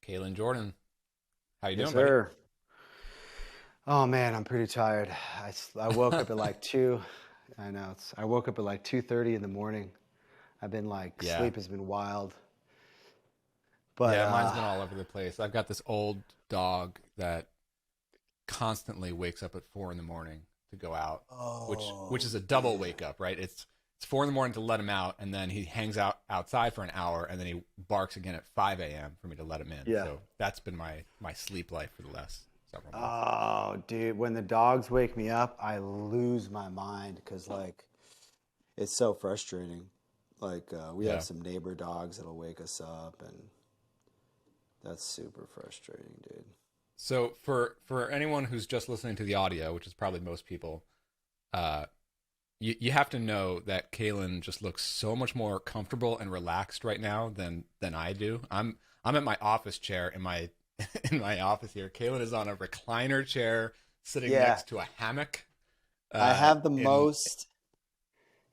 Kalen Jordan. How you Yes, doing, buddy? sir. Oh man, I'm pretty tired. I woke up at like two. I know I woke up at like 2:30 in the morning. I've been like Yeah. sleep has been wild. But Yeah, mine's been all over the place. I've got this old dog that constantly wakes up at 4 in the morning to go out, which oh is a double yeah. wake up, right? It's 4 in the morning to let him out, and then he hangs out outside for an hour, and then he barks again at 5 a.m. for me to let him in. Yeah. So that's been my sleep life for the last several months. Oh dude, when the dogs wake me up, I lose my mind because like it's so frustrating. Like we have Yeah. some neighbor dogs that'll wake us up and that's super frustrating, dude. So for anyone who's just listening to the audio, which is probably most people, uh, you have to know that Kalen just looks so much more comfortable and relaxed right now than I do. I'm at my office chair in my in my office here. Kalen is on a recliner chair sitting Yeah, next to a hammock. I have the In most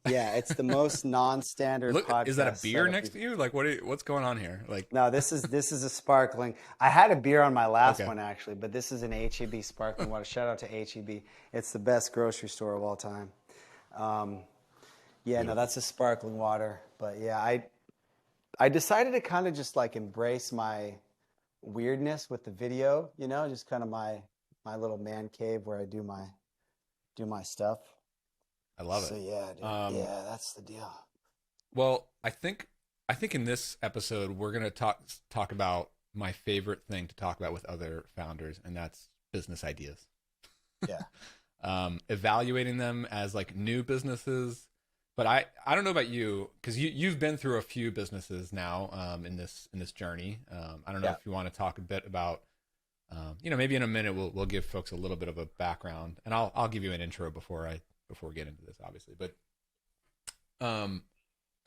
yeah, it's the most non-standard Look, is that a podcast beer setup next you've. to you? Like what's going on here? Like No, this is a sparkling. I had a beer on my last okay. one actually, but this is an HEB sparkling water. Shout out to HEB. It's the best grocery store of all time. Um, yeah, no, Beautiful. that's a sparkling water. But yeah, I decided to kind of just like embrace my weirdness with the video, just kind of my little man cave where I do my stuff. I love So it. yeah, dude. Um, Yeah, that's the deal. well, I think in this episode we're gonna talk about my favorite thing to talk about with other founders, and that's business ideas. Yeah. Evaluating them as like new businesses. But I don't know about you because you've been through a few businesses now in this journey. I don't know Yeah. if you want to talk a bit about maybe in a minute we'll give folks a little bit of a background, and I'll give you an intro before we get into this, obviously. But um,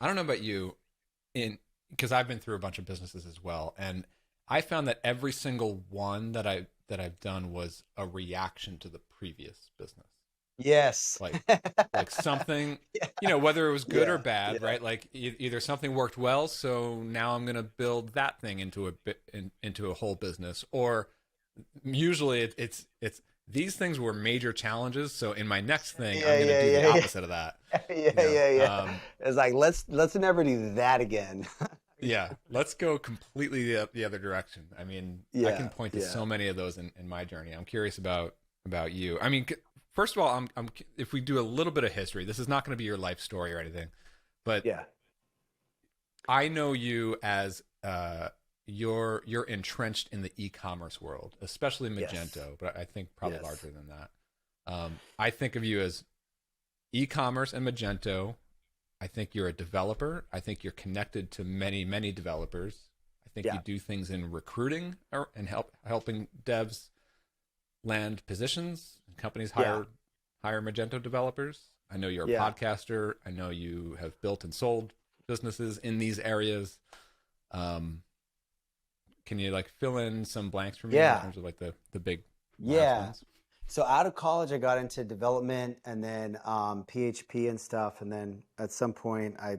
I don't know about you in because I've been through a bunch of businesses as well, and I found that every single one that I've done was a reaction to the previous business. Yes. Like something, Yeah. whether it was good or Yeah. bad, Yeah. right? Like either something worked well, so now I'm going to build that thing into a whole business, or usually it's these things were major challenges, so in my next thing I'm Yeah, going to yeah, do the yeah, opposite of that. yeah. You Yeah, know, yeah, yeah. um, It's like let's never do that again. yeah, let's go completely the other direction. I mean, I can Yeah, point to yeah, so many of those in my journey. I'm curious about you. I mean, first of all, I'm if we do a little bit of history, this is not going to be your life story or anything, but yeah. I know you as you're entrenched in the e-commerce world, especially Yes. Magento, but I think probably Yes. larger than that. I think of you as e-commerce and Magento. I think you're a developer. I think you're connected to many developers. I think you Yeah. do things in recruiting and helping devs land positions. Companies Yeah. hire Magento developers. I know you're a Yeah. podcaster. I know you have built and sold businesses in these areas. Um, can you like fill in some blanks for me in Yeah. terms of like the big Yeah. milestones? So out of college, I got into development and then PHP and stuff. And then at some point, I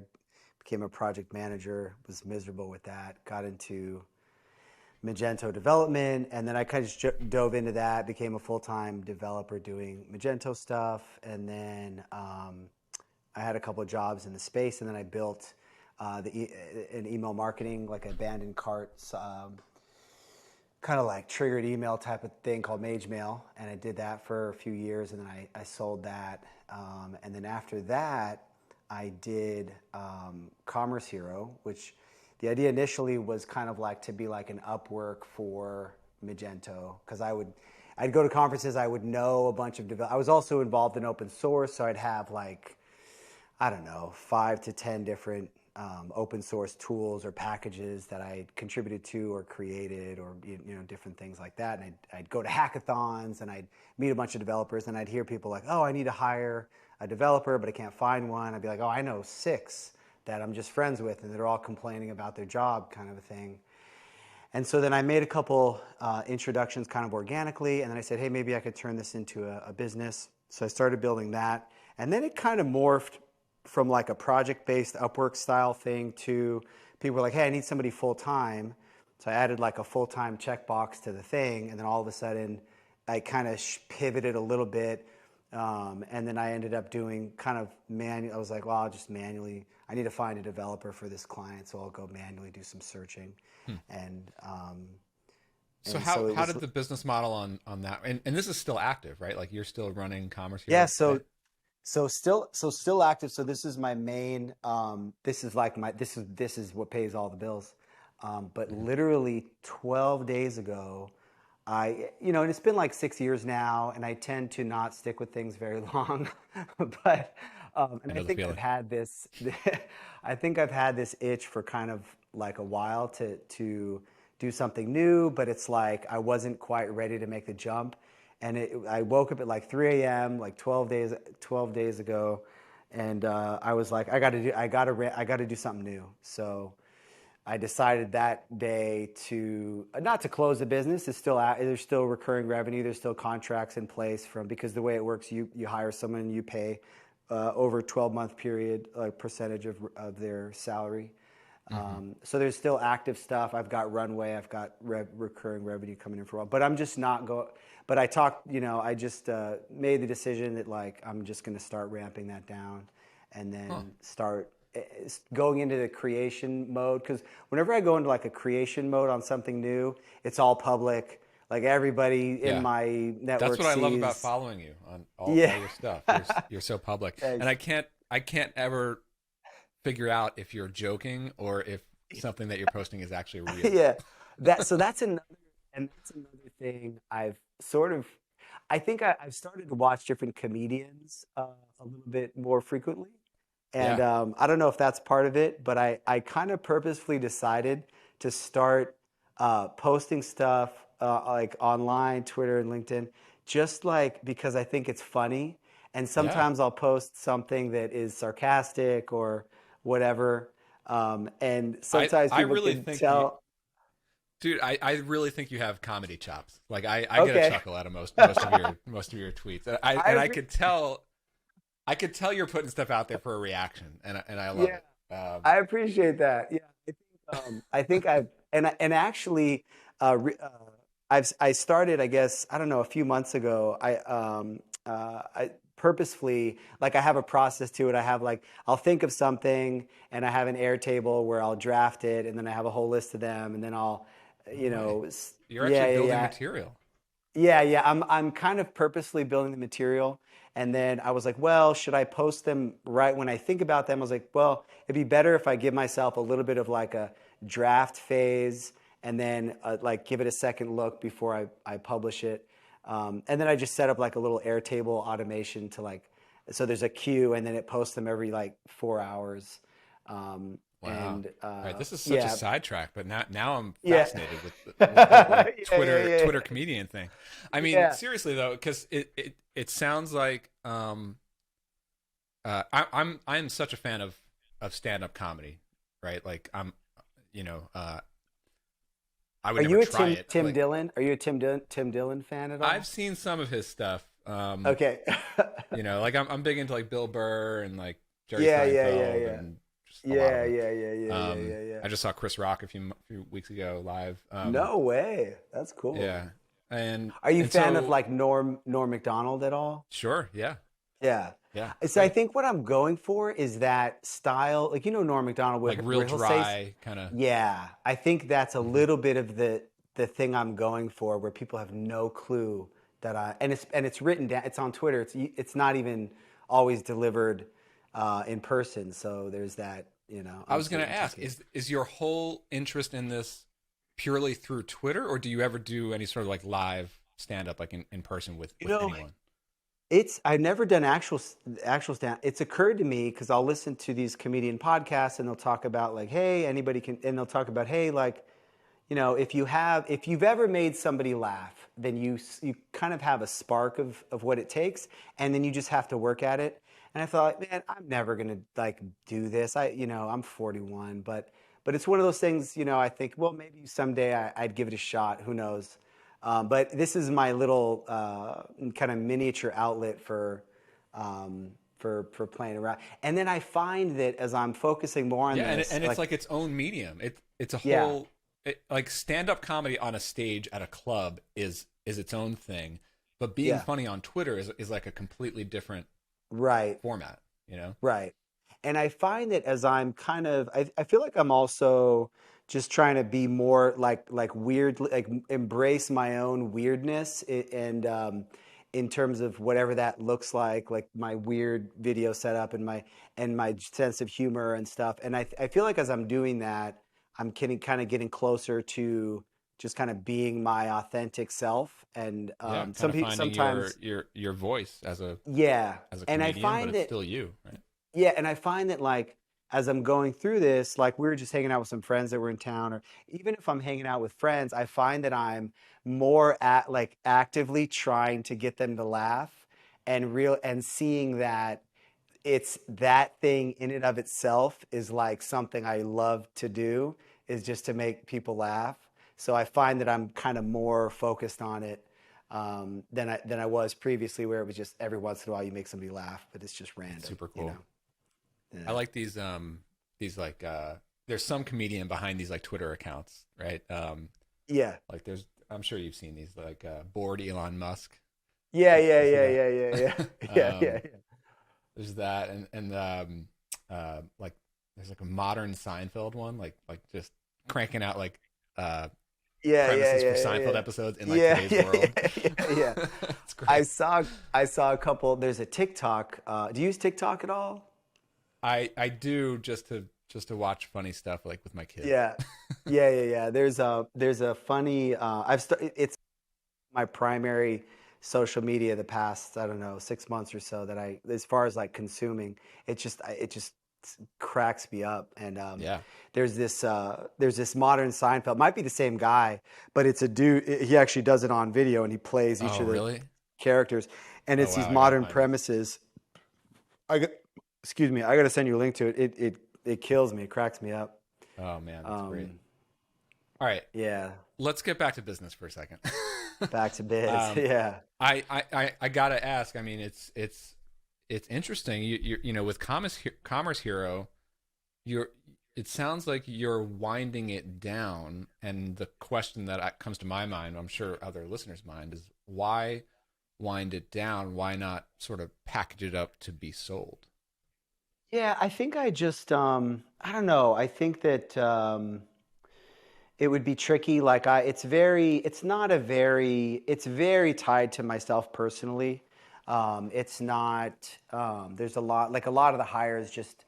became a project manager, was miserable with that, got into Magento development. And then I kind of just dove into that, became a full time developer doing Magento stuff. And then I had a couple of jobs in the space. And then I built an email marketing, like abandoned carts. Kind of like triggered email type of thing called Mage Mail, and I did that for a few years, and then I sold that, and then after that, I did Commerce Hero, which the idea initially was kind of like to be like an Upwork for Magento, because I'd go to conferences, I would know a bunch of I was also involved in open source, so I'd have like I don't know, 5 to 10 different open source tools or packages that I contributed to or created or different things like that. And I'd go to hackathons and I'd meet a bunch of developers and I'd hear people like, oh, I need to hire a developer, but I can't find one. I'd be like, oh, I know 6 that I'm just friends with and they're all complaining about their job kind of a thing. And so then I made a couple introductions kind of organically, and then I said, hey, maybe I could turn this into a business. So I started building that. And then it kind of morphed from like a project-based Upwork style thing to people were like, hey, I need somebody full time. So I added like a full-time checkbox to the thing, and then all of a sudden, I kind of pivoted a little bit, and then I ended up doing kind of manual. I was like, well, I'll just manually. I need to find a developer for this client, so I'll go manually do some searching, Hmm. and So so it how was. did the business model on that, and this is still active, right? Like you're still running Commerce Yeah, Hero today? still active. So this is my main. This is like my this is what pays all the bills. But Mhm. literally 12 days ago, and it's been like 6 years now, and I tend to not stick with things very long. But and I I know the think feeling. I think I've had this itch for kind of like a while to do something new, but it's like I wasn't quite ready to make the jump. And I woke up at like 3 a.m. like 12 days ago, and I was like, I got to do something new. So I decided that day to not to close the business. It's still out, there's still recurring revenue. There's still contracts in place because the way it works, you hire someone and you pay over a 12-month period a percentage of their salary. Hmm. So there's still active stuff. I've got runway. I've got recurring revenue coming in for a while. But I'm just not going. But I talked. I just made the decision that like I'm just going to start ramping that down, and Huh. then start going into the creation mode. Because whenever I go into like a creation mode on something new, it's all public. Like everybody in Yeah. my That's network what I love about sees. following you on Yeah. all your stuff. You're so public, and Thanks. I can't ever figure out if you're joking or if something that you're posting is actually real. Yeah, that's another thing I've sort of. I think I've started to watch different comedians a little bit more frequently, and Yeah. I don't know if that's part of it, but I kind of purposefully decided to start posting stuff like online, Twitter and LinkedIn, just like because I think it's funny, and Yeah. sometimes I'll post something that is sarcastic or whatever, and sometimes I people really can think you, tell. dude. I really think you have comedy chops. Like I get a Okay. chuckle out of most of your tweets. I And appre- I could tell you're putting stuff out there for a reaction, and I love yeah, it. I appreciate that. Yeah, I think I've and actually, I started. I guess I don't know a few months ago. I purposefully like I have a process to it. I have like I'll think of something and I have an Airtable where I'll draft it and then I have a whole list of them and then I'll, No way. You're yeah, actually yeah, building yeah. material. Yeah, yeah. I'm kind of purposely building the material. And then I was like, well, should I post them right when I think about them? I was like, well, it'd be better if I give myself a little bit of like a draft phase and then like give it a second look before I publish it. And then I just set up like a little Airtable automation to like, so there's a queue and then it posts them every like 4 hours. Wow. All right, this is such a Yeah, sidetrack, but now I'm yeah. fascinated with the whole Yeah, yeah, yeah, Twitter comedian thing. I mean, yeah. seriously though, because it sounds like I'm such a fan of stand up comedy, right? Like you know I would Are never you a try Tim it. Tim Like Dillon? Are you a Tim Dillon fan at I've all? seen some of his stuff. Okay. Like I'm big into like Bill Burr and like Jerry Yeah, yeah, yeah, Seinfeld yeah. and just a lot of Yeah, them. yeah, yeah, yeah, yeah, yeah, yeah. I just saw Chris Rock few weeks ago live. No way. That's cool. Yeah, and Are you a and fan of so like Norm Macdonald at all? sure, yeah, Yeah. yeah, So I great. think what I'm going for is that style, like Norm Macdonald, Like real where he'll say, dry kind of. yeah, I think that's a Hmm. little bit of the thing I'm going for, where people have no clue that and it's written down, it's on Twitter, it's not even always delivered in person, so there's that, I I'm was sort gonna of ask, interested. is your whole interest in this purely through Twitter, or do you ever do any sort of like live stand up, like in person You with know, anyone? I've never done actual stand. It's occurred to me because I'll listen to these comedian podcasts and they'll talk about like, hey, anybody can, and they'll talk about, hey, like, if you've ever made somebody laugh, then you kind of have a spark of what it takes, and then you just have to work at it. And I thought, man, I'm never gonna like do this. I'm 41, but it's one of those things. I think, well, maybe someday I'd give it a shot. Who knows? But this is my little kind of miniature outlet for playing around. And then I find that as I'm focusing more on Yeah, this, and it's like, like its own medium. It's a yeah, whole. like stand-up comedy on a stage at a club is its own thing, but being Yeah. funny on Twitter is like a completely different Right. format, you know? Right. And I find that as I'm kind of, I feel like I'm also just trying to be more like weird, like embrace my own weirdness and in terms of whatever that looks like my weird video setup and my sense of humor and stuff. And I feel like as I'm doing that, I'm kind of getting closer to just kind of being my authentic self. And Yeah, kind some of people finding your sometimes, your voice yeah. as a And I comedian, but find it's that still you, right? yeah, and I find that like as I'm going through this, like we were just hanging out with some friends that were in town, or even if I'm hanging out with friends, I find that I'm more at like actively trying to get them to laugh and seeing that it's that thing in and of itself is like something I love to do is just to make people laugh. So I find that I'm kind of more focused on it than I was previously, where it was just every once in a while you make somebody laugh, but it's just It's random, super you cool. know. I Yeah. like these like there's some comedian behind these like Twitter accounts, right? Yeah. Like there's I'm sure you've seen these like bored Elon Musk. Yeah, yeah, You see yeah, that? yeah, yeah, yeah. Yeah, yeah, yeah. There's that like there's like a modern Seinfeld one, like just cranking out like uh Yeah, yeah, premises for yeah, Seinfeld yeah. episodes in like Yeah, today's yeah, world. yeah, yeah, yeah. It's I great. saw I saw a couple. There's a TikTok. Do you use TikTok at all? I do just to watch funny stuff like with my kids. Yeah. Yeah, yeah, yeah. There's a funny it's my primary social media the past, I don't know, 6 months or so that as far as like consuming, it just cracks me up. And Yeah. there's this modern Seinfeld, might be the same guy, but it's a dude. He actually does it on video and he plays each Oh, of the really? characters, and Oh it's wow, these I gotta modern find this. premises. I got, excuse me, I got to send you a link to it. It kills me. It cracks me up. Oh man, that's great. Um, All right, yeah, let's get back to business for a second. back to biz. um, Yeah. I gotta ask. I mean, it's interesting. You know with Commerce Hero, you're. It sounds like you're winding it down, and the question that comes to my mind, I'm sure other listeners' mind, is why wind it down? Why not sort of package it up to be sold? Yeah, I think I don't know. I think that it would be tricky. Like it's very tied to myself personally. It's not, there's a lot of the hires just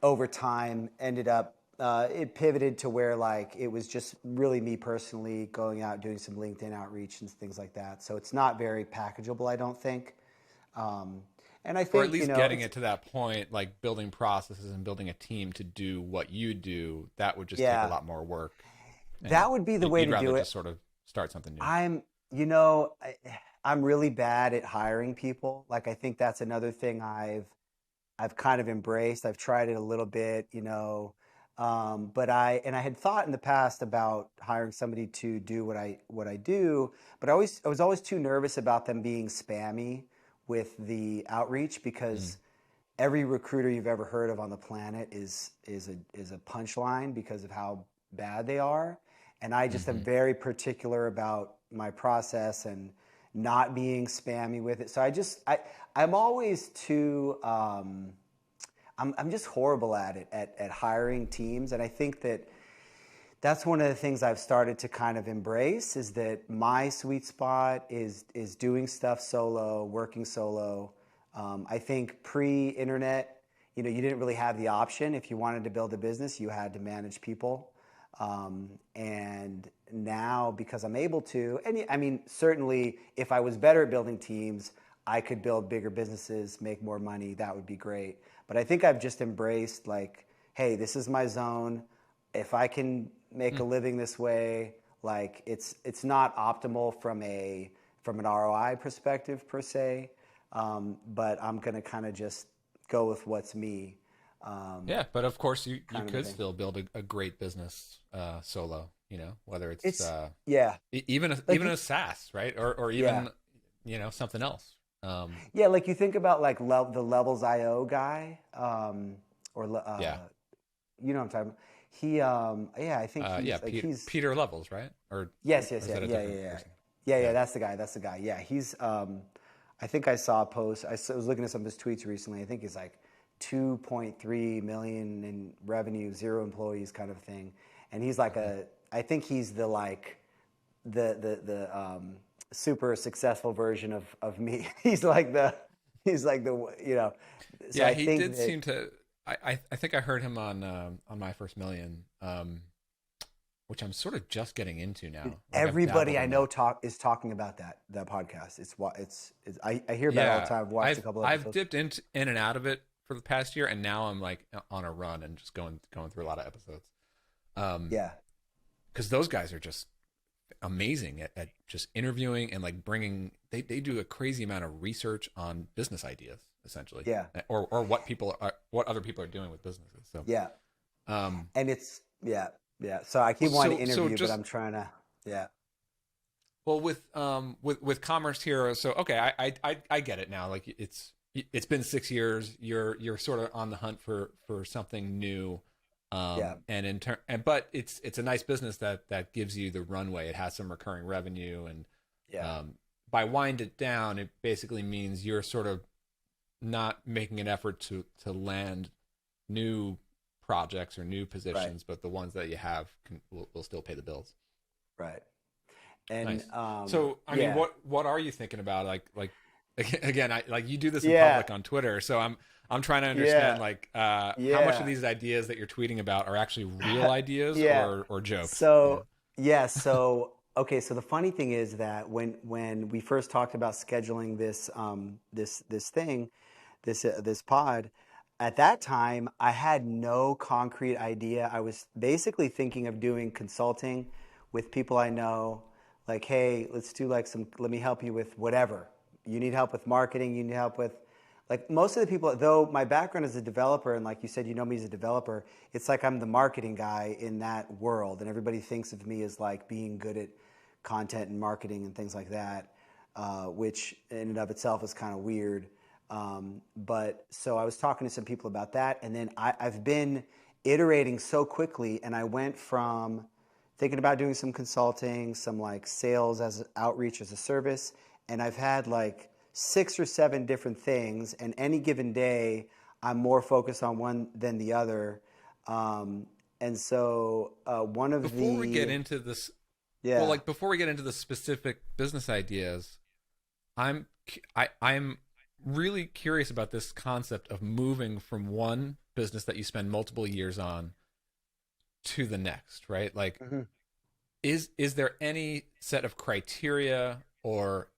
over time ended up, it pivoted to where like it was just really me personally going out doing some LinkedIn outreach and things like that. So it's not very packageable, I don't think. Um, and I Or at think, least getting it's, it to that point, like building processes and building a team to do what you do, that would just take a yeah, lot more work. And that would be the way you'd to rather do just it. sort of start something new. I'm, you know, I, I'm really bad at hiring people. Like I think that's another thing I've kind of embraced. I've tried it a little bit, but I had thought in the past about hiring somebody to do what I do, but I was always too nervous about them being spammy with the outreach Mm. because every recruiter you've ever heard of on the planet is a punchline because of how bad they are. And I just am Hmm. very particular about my process and not being spammy with it. So I'm always too I'm just horrible at it at hiring teams. And I think that that's one of the things I've started to kind of embrace is that my sweet spot is doing stuff solo, working solo. I think pre-internet, you didn't really have the option. If you wanted to build a business, you had to manage people. And now, because I'm able to, and I mean, certainly, if I was better at building teams, I could build bigger businesses, make more money. That would be great. But I think I've just embraced like, hey, this is my zone. If I can make a living this way, like it's not optimal from an ROI perspective per se, but I'm gonna kind of just go with what's me, Yeah, but of course you kind of a could thing. still build a great business solo. You know, whether it's It's yeah, like even a SaaS, right? Or yeah, even something else. Um, yeah, like you think about like the Levels IO guy, or yeah, you know what I'm talking about. I think Yeah, he's like he's Peter Levels, right? yes, Or yes, is that a yeah, different person? yeah. Yeah. That's the guy. That's the guy. Yeah, he's. I think I saw a post. Was looking at some of his tweets recently. I think he's like 2.3 million in revenue, zero employees, kind of thing. And he's like Okay. a. I think he's the like the super successful version of me. He's like the you know. So Yeah, I he think did that seem to. I think I heard him on My First Million, which I'm sort of just getting into now. Like I've everybody dabbled I in know that. talking about that podcast. It's I hear about it all the Yeah, time. I've watched a couple I've episodes. dipped in and out of it for the past year, and now I'm like on a run and just going through a lot of episodes. Yeah, Because those guys are just amazing at just interviewing and like bringing. They do a crazy amount of research on business ideas, essentially, yeah, or what other people are doing with businesses. So, yeah. um, And it's yeah. So I keep wanting to so interview, but just I'm trying to yeah, well with Commerce Hero. So okay, I get it now. Like it's been 6 years. You're sort of on the hunt for something new. yeah, And in turn, and but it's a nice business that gives you the runway. It has some recurring revenue, and yeah. um, by wind it down, it basically means you're sort of not making an effort to land new projects or new Right, positions, but the ones that you have will still pay the bills. right. And Nice. So, I mean, yeah, what are you thinking about? Like again, I like you do this in yeah, public on Twitter, so I'm trying to yeah, understand like how much of yeah, these ideas that you're tweeting about are actually real ideas yeah. or jokes. Yeah. So yeah, so okay. So the funny thing is that when we first talked about scheduling this thing, this pod, at that time I had no concrete idea. I was basically thinking of doing consulting with people I know, like, hey, let's do like some. Let me help you with whatever. You need help with marketing. You need help with like most of the people, though my background as a developer, and like you said, you know me as a developer, it's like I'm the marketing guy in that world, and everybody thinks of me as like being good at content and marketing and things like that, which in and of itself is kind of weird. But so I was talking to some people about that, and then I've been iterating so quickly, and I went from thinking about doing some consulting, some like sales as outreach as a service, and I've had like 6 or 7 different things, and any given day I'm more focused on one than the other. And so one of Before we get the into this, well, yeah like before we get into the specific business ideas, I'm I'm really curious about this concept of moving from one business that you spend multiple years on to the next, right? Like Mhm. is there any set of criteria or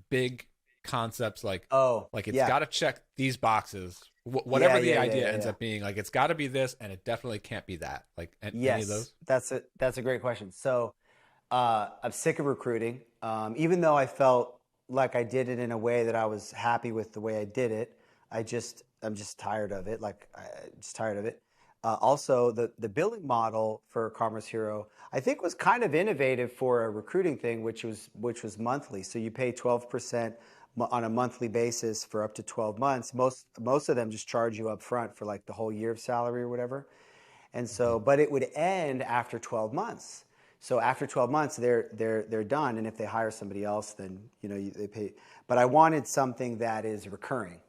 big concepts Oh like it's yeah got to check these boxes, yeah whatever the yeah yeah idea yeah ends yeah up being, like it's got to be this and it definitely can't be that, like any of yes those. that's a great question. So I'm sick of recruiting. Even though I felt like I did it in a way that I was happy with the way I did it, I'm just tired of it. Just tired of it. Also, the billing model for Commerce Hero, I think, was kind of innovative for a recruiting thing, which was monthly. So you pay 12% on a monthly basis for up to 12 months. Most of them just charge you up front for like the whole year of salary or whatever. And Mm-hmm. so, but it would end after 12 months. So after 12 months, they're done. And if they hire somebody else, then they pay. But I wanted something that is recurring.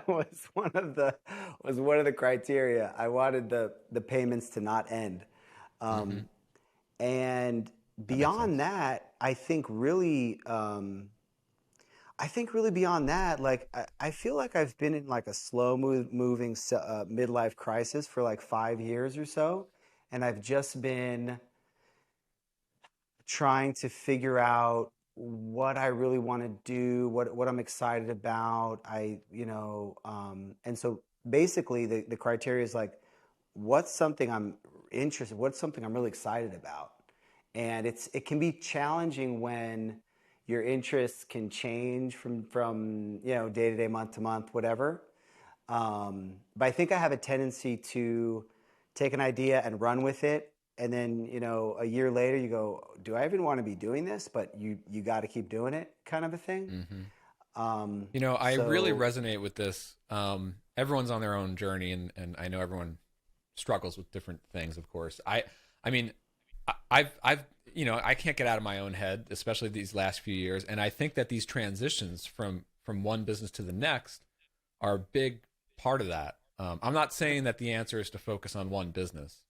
was one of the criteria. I wanted the payments to not end. Mm-hmm. Um, and That makes beyond sense. that, I think really beyond that, like I feel like I've been in like a moving midlife crisis for like 5 years or so, and I've just been trying to figure out what I really want to do, what I'm excited about. And so basically the criteria is like, what's something I'm what's something I'm really excited about. And it can be challenging when your interests can change from day to day, month to month, whatever. But I think I have a tendency to take an idea and run with it, and then a year later you go, do I even want to be doing this? But you got to keep doing it, kind of a thing. Mm-hmm. Um, I really so resonate with this. Everyone's on their own journey, and I know everyone struggles with different things, of course. I mean, I've I can't get out of my own head, especially these last few years, and I think that these transitions from one business to the next are a big part of that. I'm not saying that the answer is to focus on one business,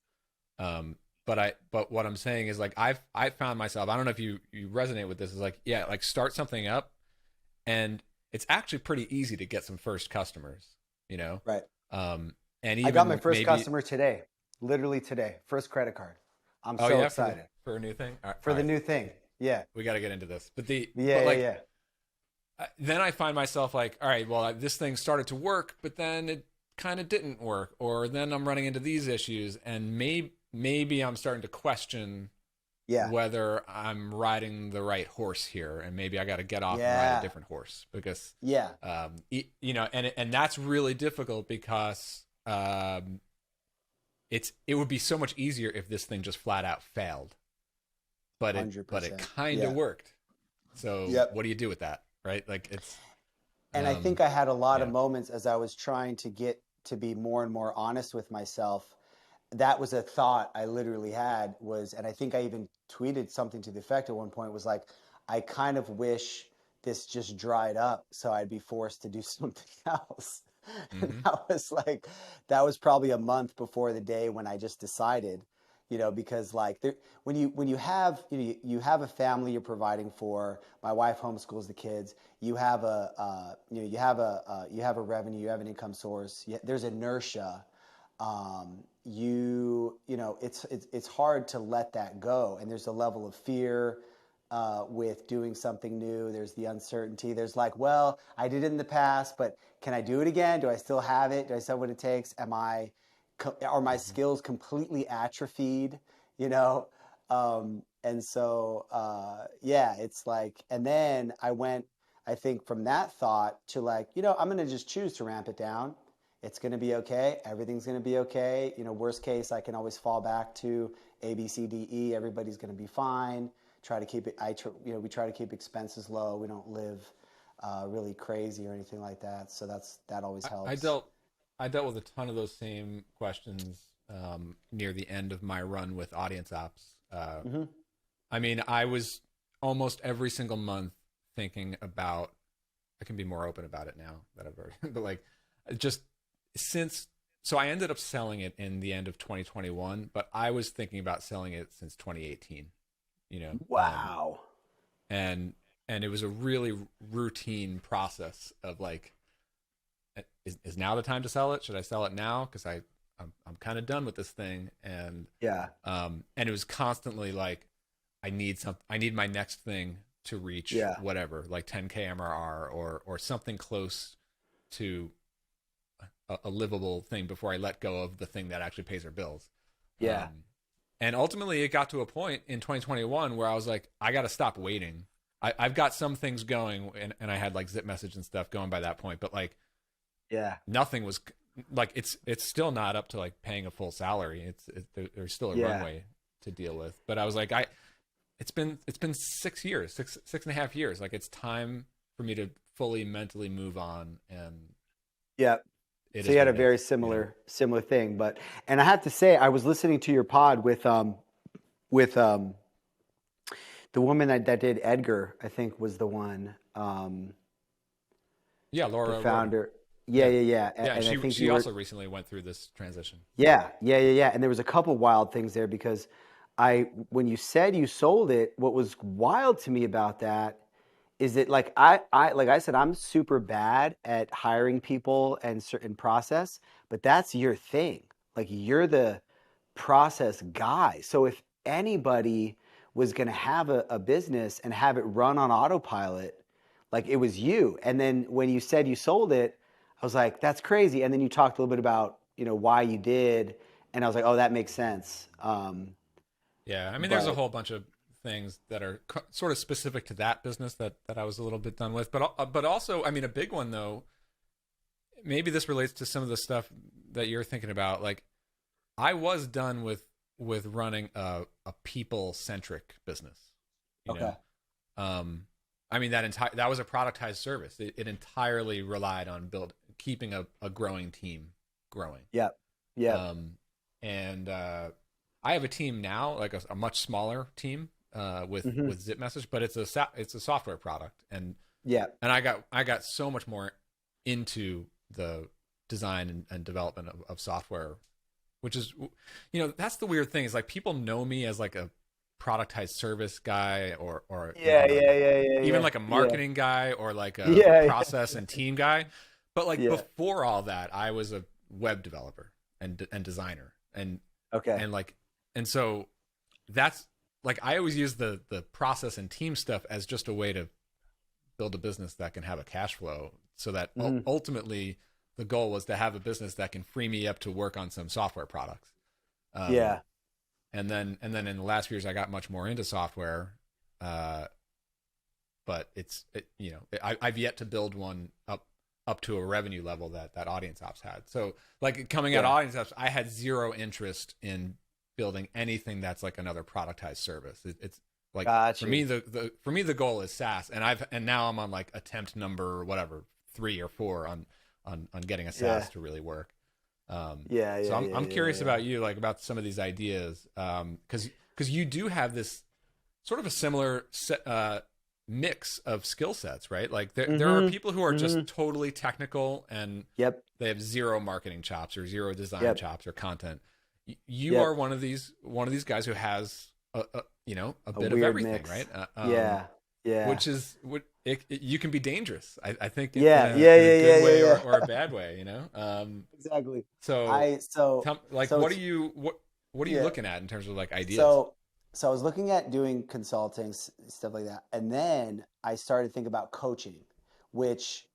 but what I'm saying is like I found myself. I don't know if you resonate with this. Is like, yeah, like start something up, and it's actually pretty easy to get some first customers. Right. And I got my even first maybe. customer today, literally today, first credit card. I'm Oh so yeah, excited for a new thing. All for the right, new thing. Yeah. we got to get into this, but Yeah. like Yeah. then I find myself like, all right, well, this thing started to work, but then it kind of didn't work, or then I'm running into these issues, and maybe I'm starting to question Yeah. whether I'm riding the right horse here, and maybe I got to get off and ride a Yeah. different horse because, Yeah. and that's really difficult because it would be so much easier if this thing just flat out failed, but it 100%. kind of Yeah. worked. So Yep. what do you do with that, right? Like it's And I think I had a lot of yeah. moments as I was trying to get to be more and more honest with myself. That was a thought I literally had was, and I think I even tweeted something to the effect at one point was like, I kind of wish this just dried up so I'd be forced to do something else. And Hmm. that was probably a month before the day when I just decided, because like when you have, you have a family you're providing for. My wife homeschools the kids. You have you have a revenue, you have an income source. There's inertia. It's hard to let that go, and there's a level of fear with doing something new. There's the uncertainty. There's like, well, I did it in the past, but can I do it again? Do I still have it? Do I still have what it takes? Are my Hmm. skills completely atrophied? You know, and so yeah, it's like, and then I went, I think from that thought to like, I'm gonna just choose to ramp it down. It's going to be okay. Everything's going to be okay. Worst case, I can always fall back to A, B, C, D, E. Everybody's going to be fine. Try to keep it. We try to keep expenses low. We don't live really crazy or anything like that. So that always I helps. dealt with a ton of those same questions near the end of my run with audience ops. Mm-hmm. I mean, I was almost every single month thinking about. I can be more open about it now that I've already, but like, just since. So I ended up selling it in the end of 2021, but I was thinking about selling it since 2018. You know, Wow. and it was a really routine process of like, is now the time to sell it? Should I sell it now? Because I'm kind of done with this thing, Yeah. and it was constantly like, I need my next thing to reach Yeah. whatever, like 10K MRR or something close to a livable thing before I let go of the thing that actually pays our bills. Yeah. Um, and ultimately, it got to a point in 2021 where I was like, I got to stop waiting. I've got some things going, and I had like zip message and stuff going by that point, but like Yeah. nothing was like it's still not up to like paying a full salary. There's still a Yeah. runway to deal with. But I was like, it's been 6 years, 6.5 years. Like it's time for me to fully mentally move on, and Yeah. it So you is had what a it is. very similar thing, and I have to say, I was listening to your pod with the woman that did Edgar, I think was the one, Yeah, the Laura Roden. founder. Yeah, Yeah, yeah, yeah. yeah. And And I think she you were, also recently went through this transition. yeah, yeah, yeah, yeah. And there was a couple wild things there because when you said you sold it, what was wild to me about that is that like like I said, I'm super bad at hiring people and certain process, but that's your thing. Like you're the process guy. So if anybody was going to have a business and have it run on autopilot, like it was you. And then when you said you sold it, I was like, that's crazy. And then you talked a little bit about, why you did. And I was like, oh, that makes sense. Yeah, I mean, there's a But whole bunch of things that are sort of specific to that business that I was a little bit done with, but also, I mean, a big one though. Maybe this relates to some of the stuff that you're thinking about. Like, I was done with running a people centric business. You okay. know, I mean that was a productized service. It entirely relied on keeping a growing team growing. Yep. Yep. Um, and I have a team now, like a much smaller team Hmm. with Zip Message, but it's a software product, Yeah. and I got so much more into the design and development of software, which is, that's the weird thing is like people know me as like a productized service guy or Yeah. Yeah. Yeah. Yeah. even Yeah. like a Yeah. marketing guy or like a Yeah. process and team guy. But like Yeah. before all that, I was a web developer and designer Okay. and like and so that's like I always use the process and team stuff as just a way to build a business that can have a cash flow so that Hmm. ultimately the goal was to have a business that can free me up to work on some software products. Um, Yeah. and then in the last few years, I got much more into software. Uh, but I've yet to build one up to a revenue level that Audience Ops had. So like coming out of Yeah. Audience Ops, I had zero interest in building anything that's like another productized service. It's like Got for you. me the goal is SaaS, and now I'm on like attempt number whatever 3 or 4 on getting a Yeah. SaaS to really work. Yeah. So Yeah. Yeah. I'm Yeah. curious Yeah. about you, like about some of these ideas, because you do have this sort of a similar mix of skill sets, right? Like there are Hmm. people who are Hmm. just totally technical and Yep. they have zero marketing chops or zero design Yep. chops or content. You are Yep. one of these guys who has a A bit of weird everything, mix. right? Yeah. Yeah. Which is what you can be dangerous. I think in Yeah. a Yeah. in a Yeah. good Yeah. way Yeah. or a Yeah. bad way, you know. Exactly. So I so like so what are it's you what are you yeah. looking at in terms of like ideas? So I was looking at doing consulting stuff like that, and then I started thinking about coaching, which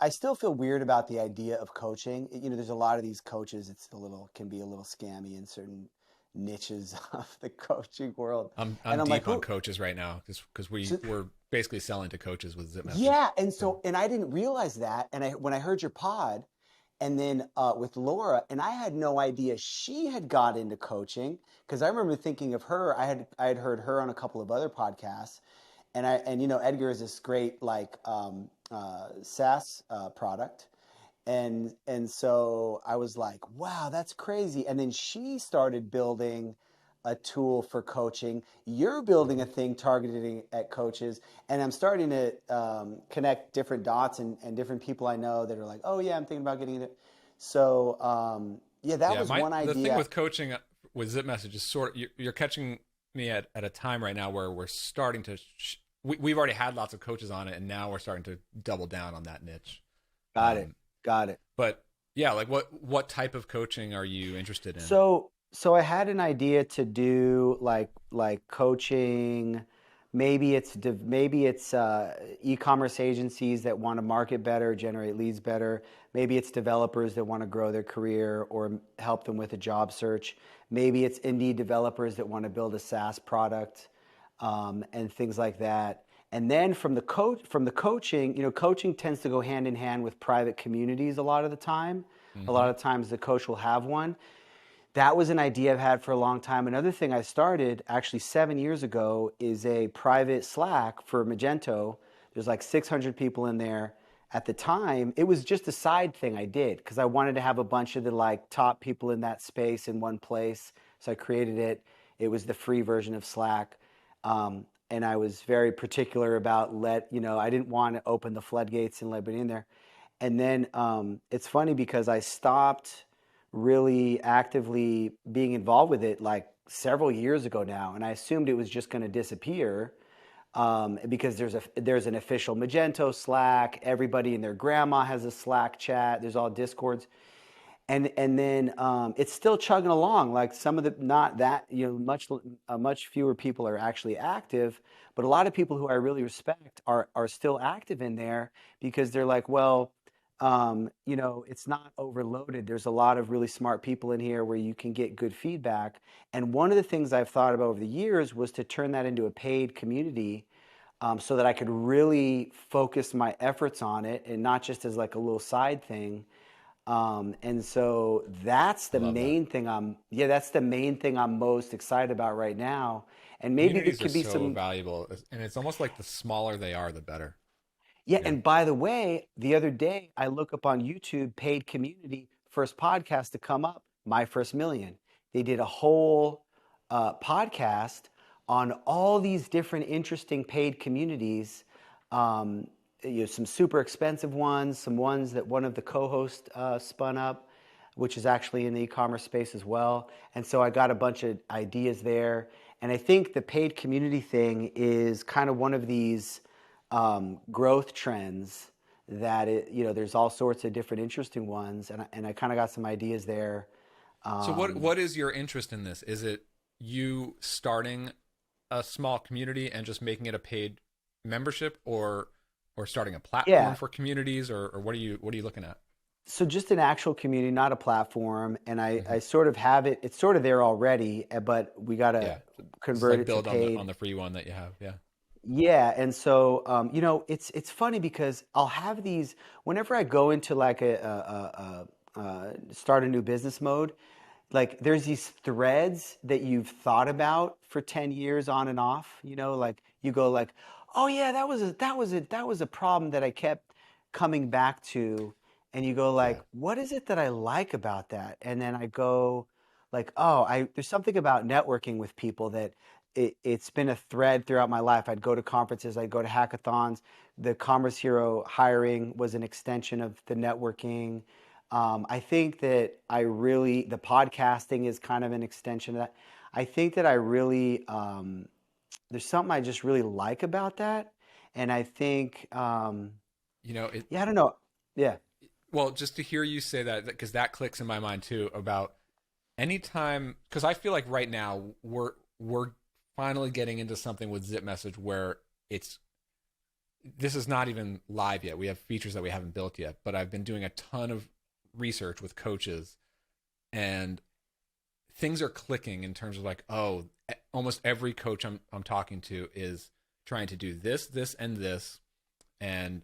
I still feel weird about the idea of coaching. There's a lot of these coaches. It's a little can be a little scammy in certain niches of the coaching world, I'm and I'm like, deep on who? coaches right now because So, we're basically selling to coaches with zip messages. yeah, and So so I didn't realize that, and when I heard your pod, and then with Laura, and I had no idea she had got into coaching because I remember thinking of her. I had heard her on a couple of other podcasts, and Edgar is this great like SaaS product, and so I was like, wow, that's crazy. And then she started building a tool for coaching. You're building a thing targeted at coaches, and I'm starting to connect different dots and different people I know that are like, oh yeah, I'm thinking about getting it. So yeah, that yeah, was my one the thing idea. with coaching with zip message is you're catching me at a time right now where we're starting to we've already had lots of coaches on it and now we're starting to double down on that niche. Got it. Um, Got it. but yeah, like what type of coaching are you interested in? So I had an idea to do like coaching. Maybe it's e-commerce agencies that want to market better, generate leads better. Maybe it's developers that want to grow their career or help them with a job search. Maybe it's indie developers that want to build a SaaS product, and things like that. And then from the coaching, coaching tends to go hand in hand with private communities a lot of the time. A Mm-hmm. lot of times the coach will have one. That was an idea I've had for a long time. Another thing I started actually 7 years ago is a private Slack for Magento. There's like 600 people in there. At the time, it was just a side thing I did because I wanted to have a bunch of the like top people in that space in one place. So I created it. It was the free version of Slack. And I was very particular about I didn't want to open the floodgates and let everybody in there. And then it's funny because I stopped really actively being involved with it like several years ago now, and I assumed it was just going to disappear because there's an official Magento Slack. Everybody and their grandma has a Slack chat. There's all Discords, and then it's still chugging along. Like some of the not that much fewer people are actually active, but a lot of people who I really respect are still active in there because they're like, well, it's not overloaded. There's a lot of really smart people in here where you can get good feedback. And one of the things I've thought about over the years was to turn that into a paid community, so that I could really focus my efforts on it and not just as like a little side thing. And so I love that. that's the main thing I'm most excited about right now. And maybe there Communities are could be so some, valuable, and it's almost like the smaller they are, the better. yeah. You know. And by the way, the other day I look up on YouTube paid community, first podcast to come up My First Million. They did a whole podcast on all these different interesting paid communities. Um, some super expensive ones, some ones that one of the co-hosts spun up, which is actually in the e-commerce space as well. And so I got a bunch of ideas there. And I think the paid community thing is kind of one of these growth trends that there's all sorts of different interesting ones, and I kind of got some ideas there. So Um, what is your interest in this? Is it you starting a small community and just making it a paid membership, or starting a platform yeah, for communities, or what are you looking at? so just an actual community, not a platform, and I Hmm. sort of have it. It's sort of there already, but we got to Yeah, just convert like it to build on paid. the free one that you have. Yeah. Yeah, and so it's funny because I'll have these whenever I go into like start a new business mode. Like there's these threads that you've thought about for 10 years on and off, like you go like, oh yeah, that was a problem that I kept coming back to. And you go like, Yeah. what is it that I like about that? And then I go like, oh, I there's something about networking with people that it's been a thread throughout my life. I'd go to conferences, I'd go to hackathons. The Commerce Hero hiring was an extension of the networking. I think that the podcasting is kind of an extension of that. I think that there's something I just really like about that. And I think, You know, it yeah, I don't know. Yeah. well, just to hear you say that, because that clicks in my mind too, about anytime, because I feel like right now we're finally getting into something with Zip Message where it's this is not even live yet. We have features that we haven't built yet, but I've been doing a ton of research with coaches, and things are clicking in terms of like, oh, almost every coach I'm talking to is trying to do this, this, and this, and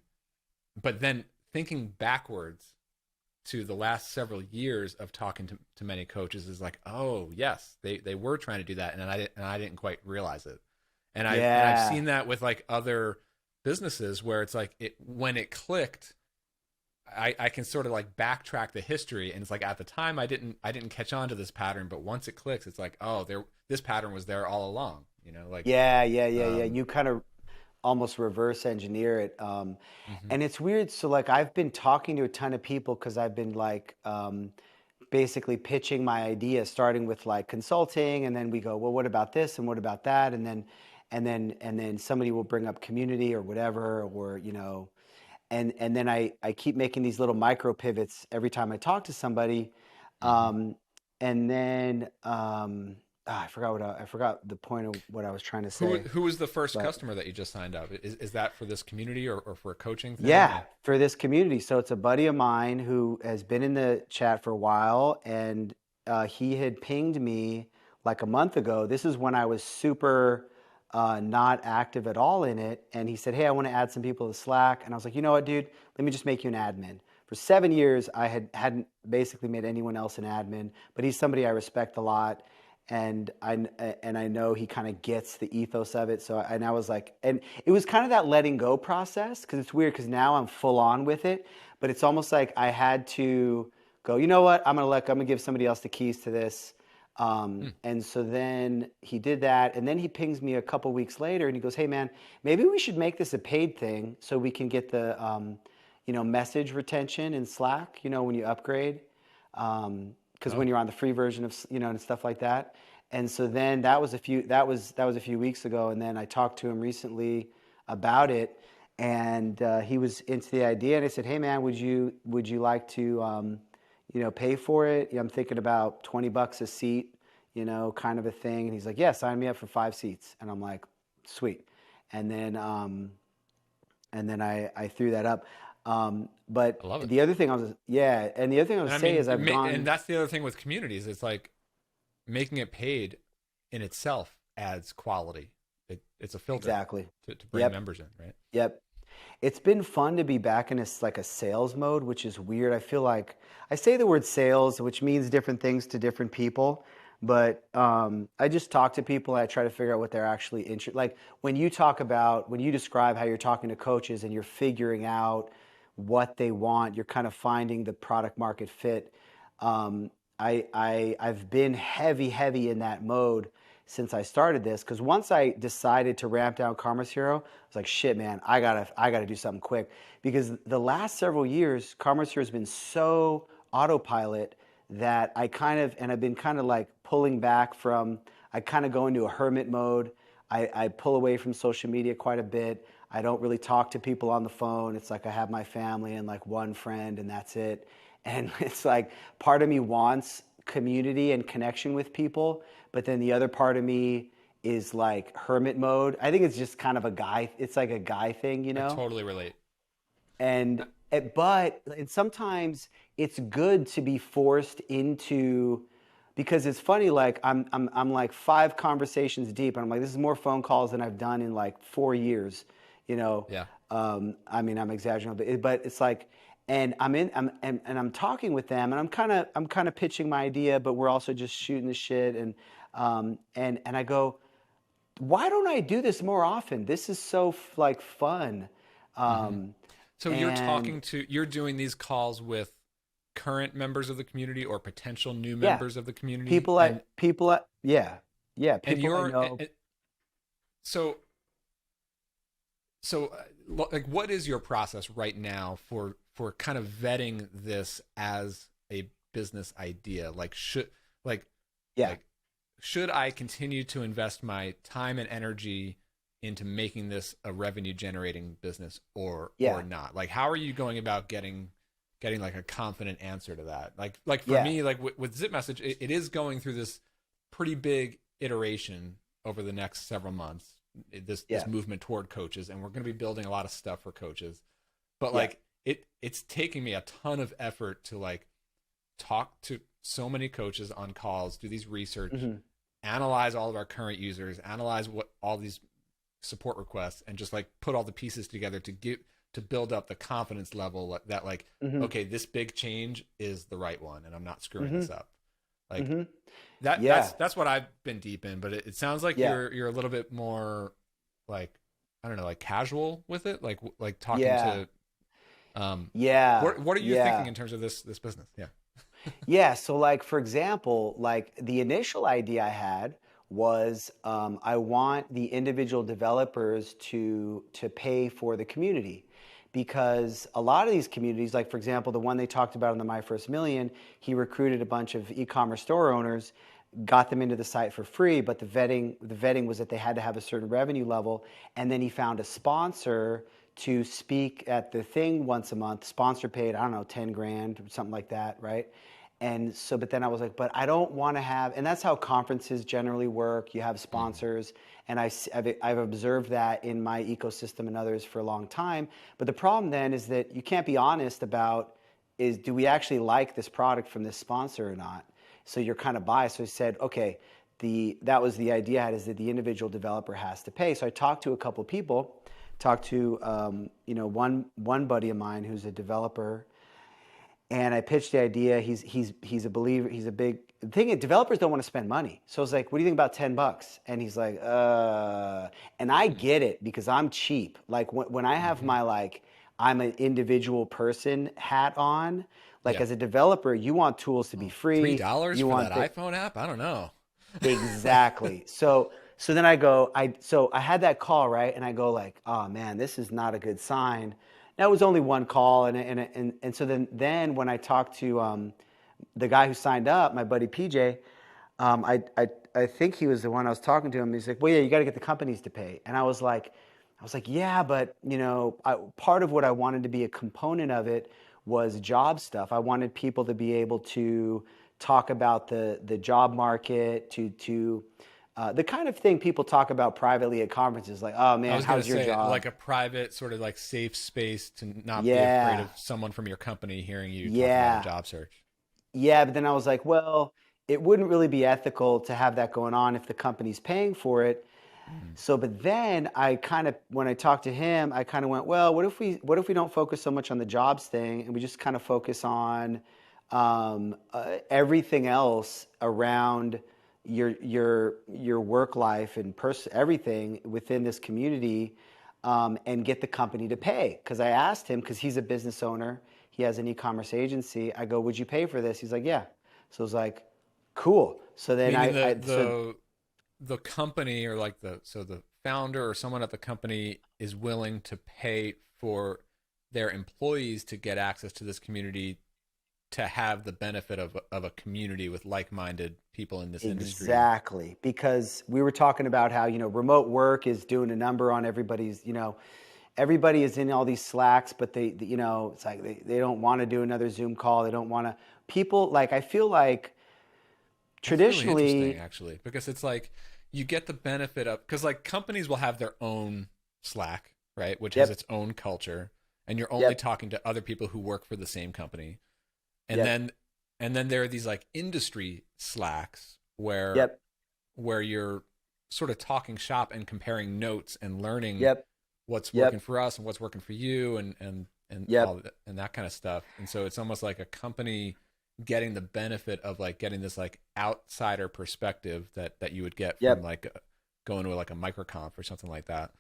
but then thinking backwards to the last several years of talking to many coaches is like, oh yes, they were trying to do that, and I didn't quite realize it, and I've Yeah. seen that with like other businesses where it's like when it clicked, I can sort of like backtrack the history, and it's like at the time I didn't catch on to this pattern, but once it clicks, it's like, oh, there this pattern was there all along, like Yeah. Yeah. Yeah. Yeah. um You kind of almost reverse engineer it. mhm. And it's weird. So, like, I've been talking to a ton of people because I've been like, basically pitching my idea, starting with like consulting, and then we go, well, what about this and what about that, and then somebody will bring up community or whatever, or and then I keep making these little micro pivots every time I talk to somebody, Mhm. um, and then I forgot the point of what I was trying to say, Who was the first but. customer that you just signed up? Is that for this community, or for a coaching thing, Yeah, or for this community. So it's a buddy of mine who has been in the chat for a while, and he had pinged me like a month ago. This is when I was super not active at all in it, and he said, "Hey, I want to add some people to Slack." And I was like, "You know what, dude? Let me just make you an admin." For 7 years, I hadn't basically made anyone else an admin, but he's somebody I respect a lot, and I know he kind of gets the ethos of it. So and I was like, and it was kind of that letting go process because it's weird because now I'm full on with it, but it's almost like I had to go. You know what? I'm gonna give somebody else the keys to this. hmm. And so then he did that, and then he pings me a couple weeks later, and he goes, "Hey man, maybe we should make this a paid thing so we can get the message retention in Slack. When you upgrade." Because when Oh, you're on the free version of and stuff like that. And so then that was a few weeks ago, and then I talked to him recently about it, and he was into the idea, and I said, hey man, would you like to pay for it? I'm thinking about $20 a seat, kind of a thing. And he's like, yeah, sign me up for 5 seats, and I'm like, sweet. And then I threw that up. I But love it. the other thing I was yeah, and the other thing I would And I say mean, is I've and gone. that's the other thing with communities. It's like making it paid in itself adds quality. It's a filter Exactly. to bring Yep. members in, right? Yep. It's been fun to be back in a sales mode, which is weird. I feel like I say the word sales, which means different things to different people, but I just talk to people and I try to figure out what they're actually interested. Like when you describe how you're talking to coaches and you're figuring out what they want, you're kind of finding the product market fit. Um, I've been heavy in that mode since I started this. Because once I decided to ramp down Karma's Hero, I was like, shit, man, I gotta do something quick. Because the last several years, Karma's Hero has been so autopilot that I've been kind of like pulling back from. I kind of go into a hermit mode. I pull away from social media quite a bit. I don't really talk to people on the phone. It's like I have my family and like one friend, and that's it. And it's like part of me wants community and connection with people, but then the other part of me is like hermit mode. I think it's just kind of it's like a guy thing, you I know? totally relate. And but sometimes it's good to be forced into, because it's funny, like I'm like 5 conversations deep and I'm like, this is more phone calls than I've done in like 4 years, you know. Yeah. I mean, I'm exaggerating, but it's like, and I'm talking with them, and I'm kind of pitching my idea, but we're also just shooting the shit, and I go, why don't I do this more often? This is so like fun. Hmm. Um, So and you're doing these calls with current members of the community or potential new yeah, members of the community, people I people I yeah, yeah, and people I know. so so like what is your process right now for kind of vetting this as a business idea? Like Yeah, like should I continue to invest my time and energy into making this a revenue generating business or yeah, not? Like how are you going about getting like a confident answer to that? Like for yeah, me, like with Zip Message, it is going through this pretty big iteration over the next several months. This yeah, movement toward coaches, and we're going to be building a lot of stuff for coaches. But yeah. like it's taking me a ton of effort to like talk to so many coaches on calls, do these research, Hmm. analyze all of our current users, analyze what all these support requests, and just like put all the pieces together to build up the confidence level that like, Hmm. okay, this big change is the right one and I'm not screwing Hmm. this up. Like Hmm. that Yeah, that's what I've been deep in, but it sounds like yeah, you're a little bit more like, I don't know, like casual with it, like talking yeah, to yeah, what are you thinking yeah. in terms of this business? Yeah. Yeah, so like for example, like the initial idea I had was I want the individual developers to pay for the community, because a lot of these communities, like for example, the one they talked about in the My First Million, he recruited a bunch of e-commerce store owners, got them into the site for free, but the vetting was that they had to have a certain revenue level, and then he found a sponsor to speak at the thing once a month. Sponsor paid, I don't know, 10 grand or something like that, right? And so, but then I was like, but I don't want to have, and that's how conferences generally work. You have Mm-hmm. sponsors, and I've observed that in my ecosystem and others for a long time. But the problem then is that you can't be honest about, is do we actually like this product from this sponsor or not? So you're kind of biased. So I said, okay, that was the idea I had, is that the individual developer has to pay. So I talked to a couple of people, talked to one buddy of mine who's a developer, and I pitched the idea. He's a believer. He's a big the thing. Is, developers don't want to spend money. So I was like, "What do you think about $10?" And he's like, And I get it because I'm cheap. Like when I have Mm-hmm. my like I'm an individual person hat on. Like Yeah. as a developer, you want tools to be Oh, three free. dollars You for that want the iPhone app? I don't know. Exactly. So then I had that call, right, and I go like, oh man, this is not a good sign. That was only one call, and so then when I talked to the guy who signed up, my buddy PJ, I think he was the one I was talking to him. He's like, well, yeah, you got to get the companies to pay, and I was like, yeah, but part of what I wanted to be a component of it was job stuff. I wanted people to be able to talk about the job market, to the kind of thing people talk about privately at conferences, like, oh I man, was gonna how's your say job? like a private sort of like safe space to not be afraid Yeah, of someone from your company hearing you talk about a yeah, job search. yeah. But then I was like, well, it wouldn't really be ethical to have that going on if the company's paying for it. Mm. So, but then when I talked to him, I kind of went, well, what if we don't focus so much on the jobs thing and we just kind of focus on everything else around your work life and everything within this community, and get the company to pay. Because I asked him, because he's a business owner, he has an e-commerce agency. I go, would you pay for this? He's like, yeah. So it's like, cool. So then Meaning so the company, or like the founder or someone at the company is willing to pay for their employees to get access to this community, to have the benefit of a community with like-minded people in this industry. exactly, because we were talking about how, remote work is doing a number on everybody's, everybody is in all these Slacks, but it's like they don't want to do another Zoom call. They don't want to, people like, I feel like That's really interesting, traditionally, actually, because it's like you get the benefit of, because like companies will have their own Slack, right, which has yep, its own culture, and you're only yep, talking to other people who work for the same company. And yep, then there are these like industry Slacks where yep, you're sort of talking shop and comparing notes and learning yep, what's working yep, for us and what's working for you, and all yep, that, and that kind of stuff. And so it's almost like a company getting the benefit of like getting this like outsider perspective that you would get from yep. like going to like a microconf or something like that.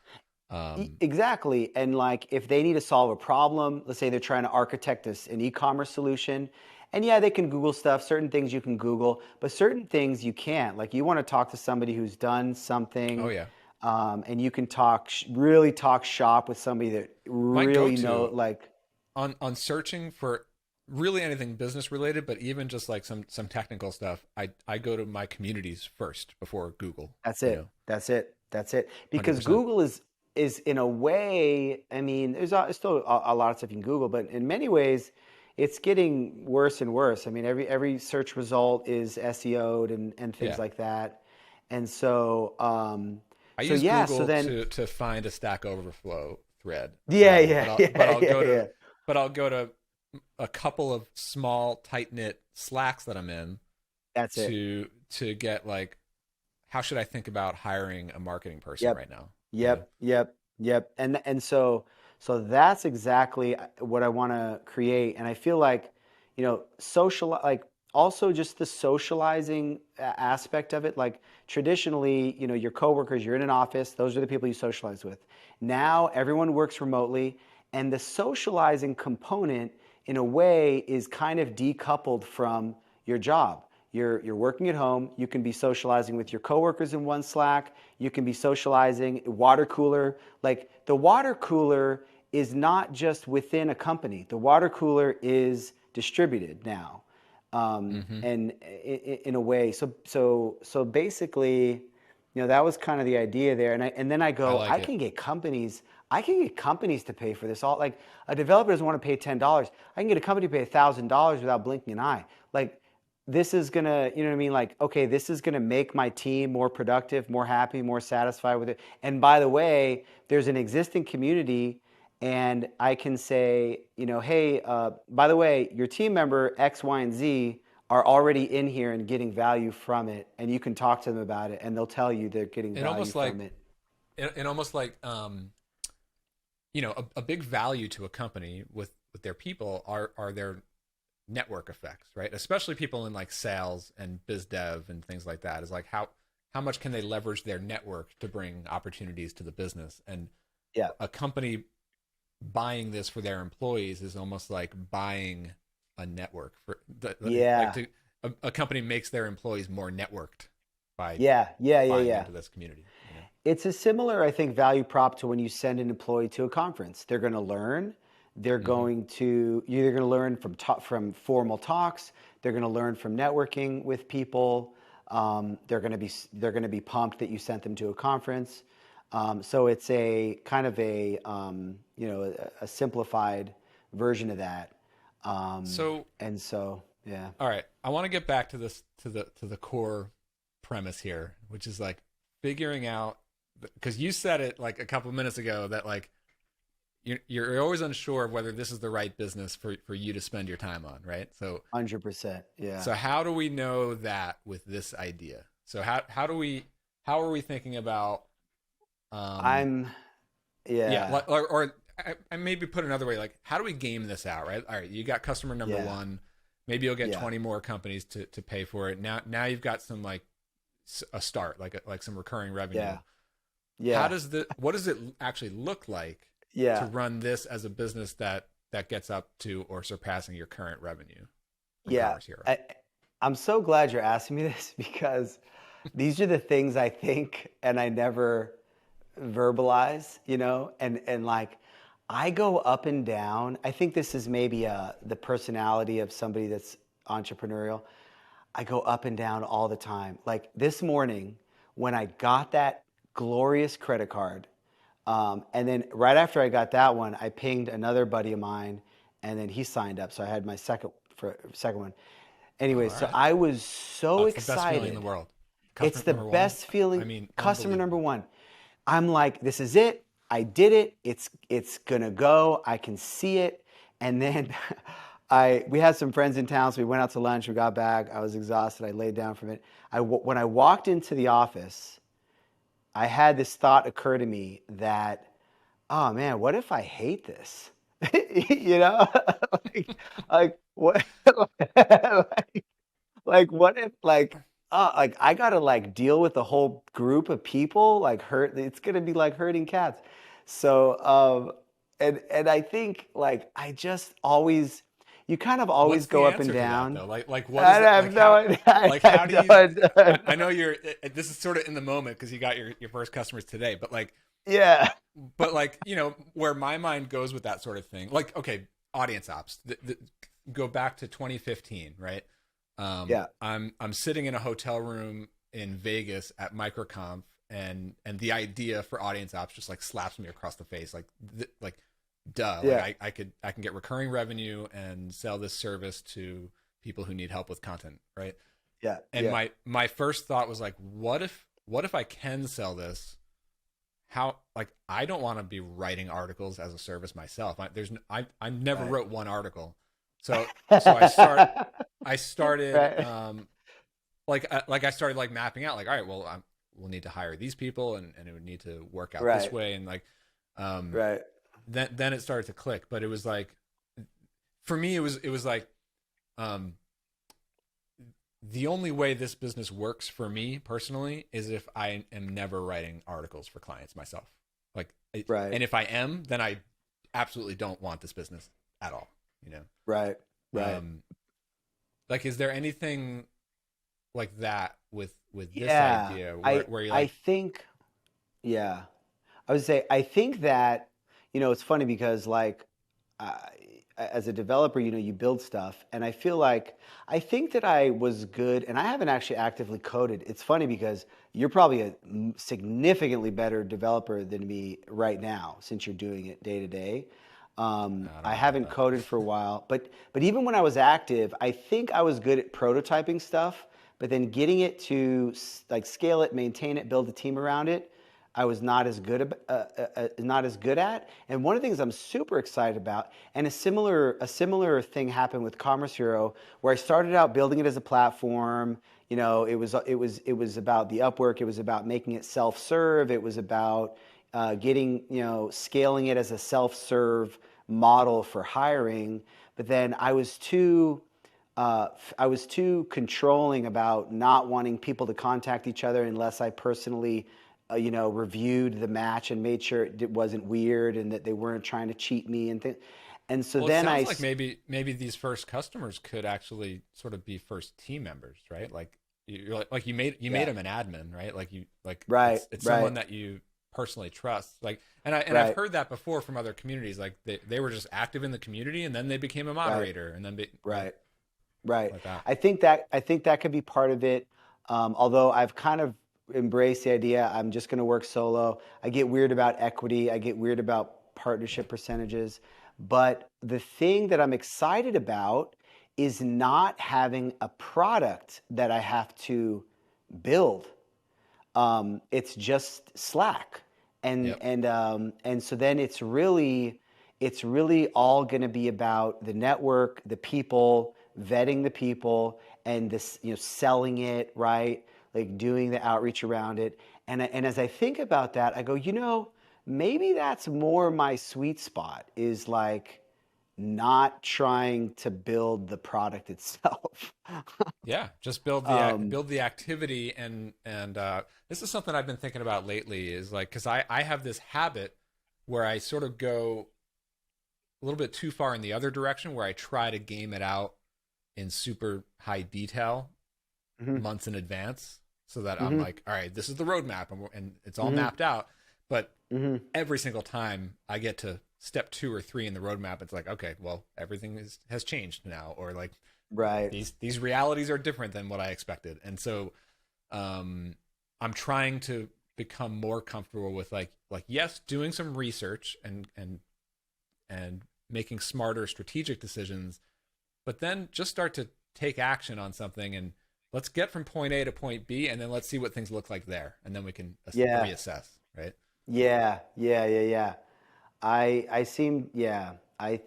Exactly. And like if they need to solve a problem, let's say they're trying to architect an e-commerce solution, and yeah, they can Google stuff. Certain things you can Google, but certain things you can't. Like you want to talk to somebody who's done Oh something, yeah. and you can really talk shop with somebody that My really know, go-to like, on searching for really anything business related, but even just like some technical stuff, I go to my communities first before Google. that's You it. know, That's it. That's it. Because 100%. Google is in a way, I mean, still a lot of stuff you can Google, but in many ways, it's getting worse and worse. I mean, every search result is SEO'd and things Yeah. like that. And so, I so use yeah, so Google then, to find a Stack Overflow thread. yeah, yeah, But yeah, I'll yeah, go yeah. to a couple of small tight knit Slacks that I'm in That's it. to get like, how should I think about hiring a marketing person Yep. right now? You know? Yep, yep, yep. And so that's exactly what I want to create. And I feel like, social, like also just the socializing aspect of it. Like traditionally, your coworkers, you're in an office, those are the people you socialize with. Now everyone works remotely, and the socializing component in a way is kind of decoupled from your job. You're working at home. You can be socializing with your coworkers in one Slack. You can be socializing water cooler. Like the water cooler is not just within a company. The water cooler is distributed now, Mm-hmm. and in a way. So basically, that was kind of the idea there. And then I I go, like it. I can get companies to pay for this. All like a developer doesn't want to pay $10. I can get a company to pay $1,000 without blinking an eye. Like this is gonna, you know what I mean? Like, okay, this is gonna make my team more productive, more happy, more satisfied with it. And by the way, there's an existing community, and I can say, hey, by the way, your team member X, Y, and Z are already in here and getting value from it, and you can talk to them about it, and they'll tell you they're getting It value almost from like it. it almost like a big value to a company with their people are their network effects, right? Especially people in like sales and biz dev and things like that, is like how much can they leverage their network to bring opportunities to the business. And Yeah, a company buying this for their employees is almost like buying a network for like yeah, a company makes their employees more networked by yeah, yeah, yeah, buying yeah. into this community, you know. It's a similar, I think, value prop to when you send an employee to a conference. They're going to learn. Mm-hmm. You're going to learn from formal talks. They're going to learn from networking with people. They're going to be pumped that you sent them to a conference. So it's a kind of a simplified version of that. So And so, yeah. all right, I want to get back to this, to the core premise here, which is like figuring out, because you said it like a couple of minutes ago that like you're always unsure of whether this is the right business for you to spend your time on, right? 100%. Yeah. So how do we know that with this idea? So how are we thinking about um I'm, yeah, yeah. or I maybe put another way, like how do we game this out, right? All right, you got customer number Yeah. one, maybe you'll get Yeah. 20 more companies to pay for it. Now you've got some like a start, like some recurring revenue. Yeah. How Yeah. does what does it actually look like to Yeah. run this as a business that gets up to or surpassing your current revenue from Yeah. Commerce Hero? I'm so glad you're asking me this because these are the things I think and I never verbalize, and like I go up and down. I think this is maybe the personality of somebody that's entrepreneurial. I go up and down all the time. Like this morning when I got that glorious credit card, and then right after I got that one, I pinged another buddy of mine, and then he signed up. So I had my second one. Oh, Anyway, all so right. I was Oh, so it's the best feeling in the excited. world. It's Customer the number one. best I feeling. mean, Customer number unbelievable. one. I'm like, this is it. I did it. It's gonna go. I can see it. And then we had some friends in town, so we went out to lunch. We got back. I was exhausted. I laid down from it. When I walked into the office, I had this thought occur to me that, oh man, what if I hate this? You know, like what? like, like what if like I gotta like deal with a whole group of people like hurt it's gonna be like herding cats. So and I think like I just always you kind of always What's the go up and answer to that down. though? Like what I is that? have no idea. I How have do no you, idea. I know you're, this is sort of in the moment because you got your first customers today, Yeah. but like, where my mind goes with that sort of thing, like, okay, audience ops, go back to 2015, right? Yeah. I'm sitting in a hotel room in Vegas at MicroConf, and the idea for audience ops just like slaps me across the face, like duh, like Yeah. I can get recurring revenue and sell this service to people who need help with content, right? Yeah. And Yeah. my first thought was like, what if I can sell this? How, like, I don't want to be writing articles as a service myself. I never Right. wrote one article, so I started Right. I started like mapping out like, all right, well, we'll need to hire these people, and it would need to work out this Right. way, and like um Right. then it started to click. But it was like, for me, it was like, um the only way this business works for me personally is if I am never writing articles for clients myself. Right. And if I am, then I absolutely don't want this business at all. You Right. know, Right. like, is there anything like that with this Yeah. idea I where you're I like, think yeah. I would say I think that it's funny because like I, as a developer, you build stuff, and I think that I was good, and I haven't actually actively coded. It's funny because you're probably a significantly better developer than me right now since you're doing it day to day. I don't I know about haven't that. coded for a while, but even when I was active, I think I was good at prototyping stuff, but then getting it to like scale it, maintain it, build a team around it, I was not as good at. And one of the things I'm super excited about, and a similar thing happened with Commerce Hero, where I started out building it as a platform. It was about the Upwork. It was about making it self-serve. It was about getting scaling it as a self-serve model for hiring. But then I was too controlling about not wanting people to contact each other unless I personally, reviewed the match and made sure it wasn't weird and that they weren't trying to cheat me and things. And so Well, it then sounds like maybe these first customers could actually sort of be first team members, right? Like, you're like you made yeah, them an admin, right? Like, right, it's someone right, that you personally trust. Like, and I've right, heard that before from other communities. Like, they were just active in the community, and then they became a right, moderator, and then right, right. Right. like that. I think that could be part of it. Although I've kind of embraced the idea I'm just going to work solo. I get weird about equity. I get weird about partnership percentages. But the thing that I'm excited about is not having a product that I have to build. It's just Slack, and Yep. and and so then it's really all going to be about the network, the people, vetting the people, and this selling it right, like doing the outreach around it. And as I think about that, I go, maybe that's more my sweet spot is like not trying to build the product itself. Yeah, just um, build the activity, and this is something I've been thinking about lately, is like, because I have this habit where I sort of go a little bit too far in the other direction, where I try to game it out in super high detail, Mm-hmm. months in advance so that I'm Mm-hmm. like, all right, this is the roadmap, and it's all Mm-hmm. mapped out. But Mm-hmm. every single time I get to step 2 or 3 in the roadmap, it's like, okay, well, everything has changed now, or like Right. these realities are different than what I expected. And so um, I'm trying to become more comfortable with like yes, doing some research and making smarter strategic decisions, but then just start to take action on something, and let's get from point A to point B, and then let's see what things look like there, and then we can Yeah. reassess, right? Yeah. Yeah. Yeah. Yeah. I seem yeah. I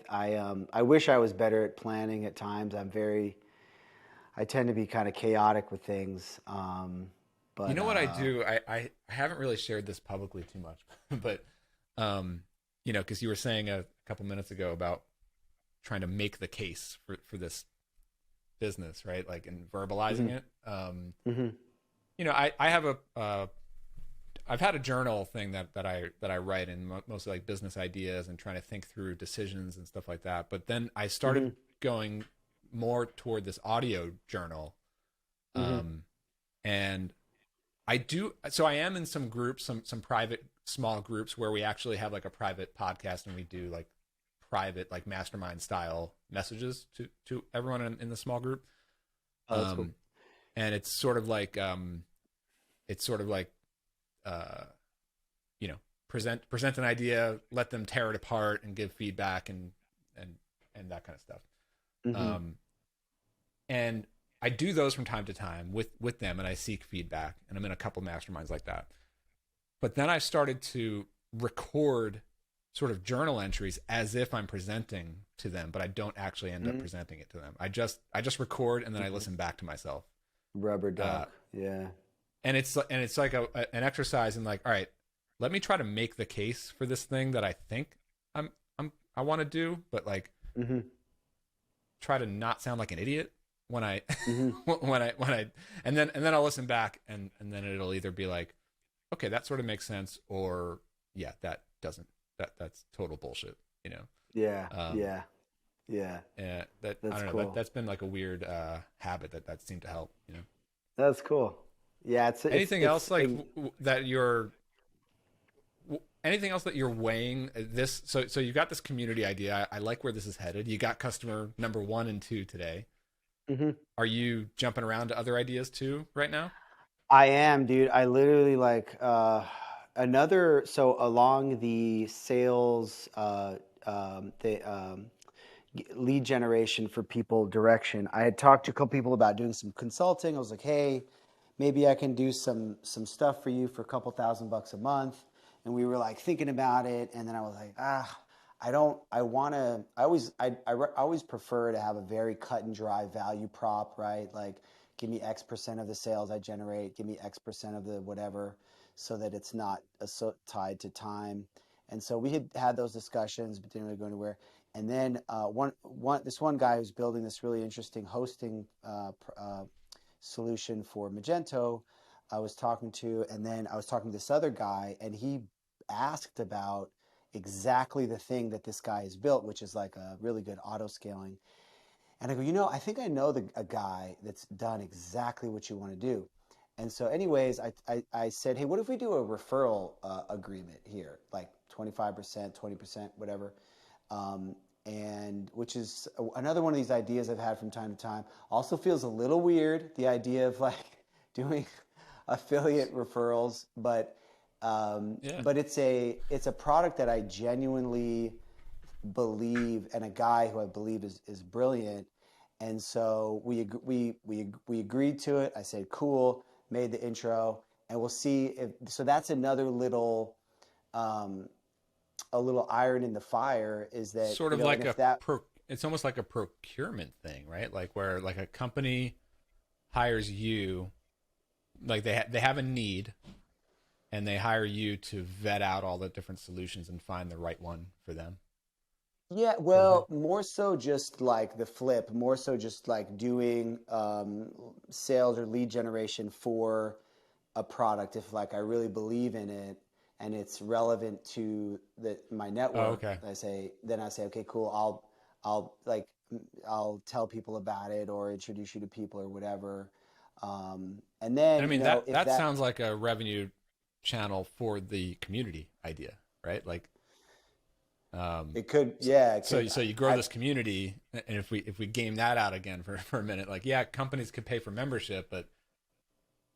wish I was better at planning at times. I tend to be kind of chaotic with things. You But know what I do? I haven't really shared this publicly too much, but um, because you were saying a couple minutes ago about trying to make the case for this business, right? Like, and verbalizing mhm, it. mhm, I have I've had a journal thing that I write in, mostly like business ideas and trying to think through decisions and stuff like that. But then I started mhm, going more toward this audio journal, mhm, um, and I do. So I am in some groups, some private small groups where we actually have like a private podcast, and we do like private, like mastermind style messages to everyone in the small group. oh, that's cool. Um, and it's sort of like uh, present an idea, let them tear it apart and give feedback, and and that kind of stuff. Mhm, Um, and I do those from time to time with them, and I seek feedback, and I'm in a couple masterminds like that. But then I started to record sort of journal entries as if I'm presenting to them, but I don't actually end up mhm, presenting it to them. I just record, and then I mhm. listen back to myself. Rubber Uh, duck. Yeah. and it's like an exercise in like, all right, let me try to make the case for this thing that I think I want to do, but like Mhm, try to not sound like an idiot when I mhm. when I and then I'll listen back, and then it'll either be like, okay, that sort of makes sense, or yeah, that doesn't, that's total bullshit, you know. Yeah. Um, Yeah. Yeah. that I That's don't know, cool. that's been like a weird habit that seemed to help, you know. That's cool. Yeah. Anything else like that you're anything else that you're weighing this, so you got this community idea. I like where this is headed. You got customer number 1 and 2 today. Mhm. Are you jumping around to other ideas too right now? I am, dude. I literally like another. So along the sales, the lead generation for people direction. I had talked to a couple people about doing some consulting. I was like, hey, maybe I can do some stuff for you for a couple $1,000 a month. And we were like thinking about it, and then I was like, I don't. I want to. I always prefer to have a very cut and dry value prop, right? Like, give me X percent of the sales I generate, give me X percent of the whatever, so that it's not tied to time. And so we had those discussions, but didn't really go anywhere. And then this one guy who's building this really interesting hosting solution for Magento, I was talking to, and then I was talking to this other guy, and he asked about exactly the thing that this guy has built, which is like a really good auto scaling. And I go, I think I know a guy that's done exactly what you want to do. And so, anyways, I said, hey, what if we do a referral agreement here, like 25%, 20%, whatever. Um, and which is another one of these ideas I've had from time to time. Also feels a little weird, the idea of like doing affiliate referrals, Yeah. but it's a product that I genuinely believe, and a guy who I believe is brilliant. And so we agreed to it. I said, cool, made the intro, and we'll see if so. That's another little um, a little iron in the fire is that, Sort of and like if that, it's almost like a procurement thing, right? Like where like a company hires you, like they have a need, and they hire you to vet out all the different solutions and find the right one for them, yeah, sort of thing. well, more so just like the flip, more so just like doing sales or lead generation for a product if like I really believe in it and it's relevant to my Oh, network. okay. I say, okay, cool. I'll like I'll tell people about it or introduce you to people or whatever. And And I then, mean if that that, sounds like a revenue channel for the community idea, right? Like, it could, so, yeah, it could, so you grow I, this community, and if we game that out again for a minute, like, yeah, companies could pay for membership, but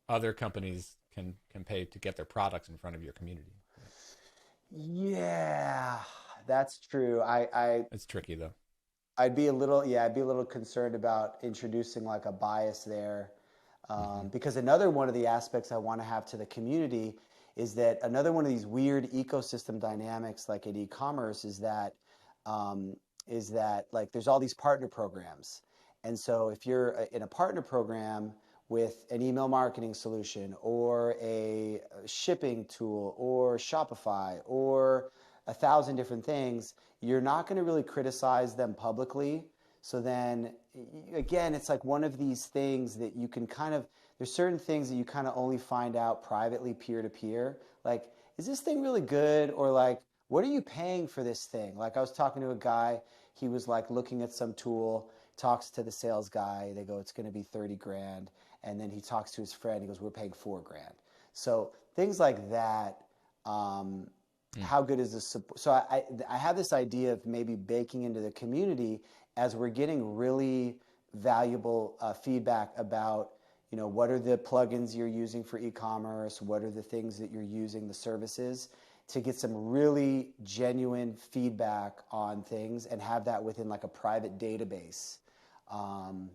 other companies can pay to get their products in front of your community. Right? yeah, that's true. It's tricky though. I'd be a little, yeah, I'd be a little concerned about introducing like a bias there. Hmm. Because another one of the aspects I want to have to the community is that another one of these weird ecosystem dynamics, like in e-commerce, um, is that like there's all these partner programs, and so if you're in a partner program with an email marketing solution or a shipping tool or Shopify or 1,000 different things, you're not going to really criticize them publicly. So then again, it's like one of these things that you can kind of, there's certain things that you kind of only find out privately peer to peer. Like, is this thing really good? Or like, what are you paying for this thing? Like, I was talking to a guy, he was like looking at some tool, talks to the sales guy, they go, it's going to be 30 grand. And then he talks to his friend, he goes, we're paying 4 grand. So things like that. Um, Mm. how good is the support? So I have this idea of maybe baking into the community as we're getting really valuable feedback about, what are the plugins you're using for e-commerce, what are the things that you're using, the services, to get some really genuine feedback on things and have that within like a private database, um,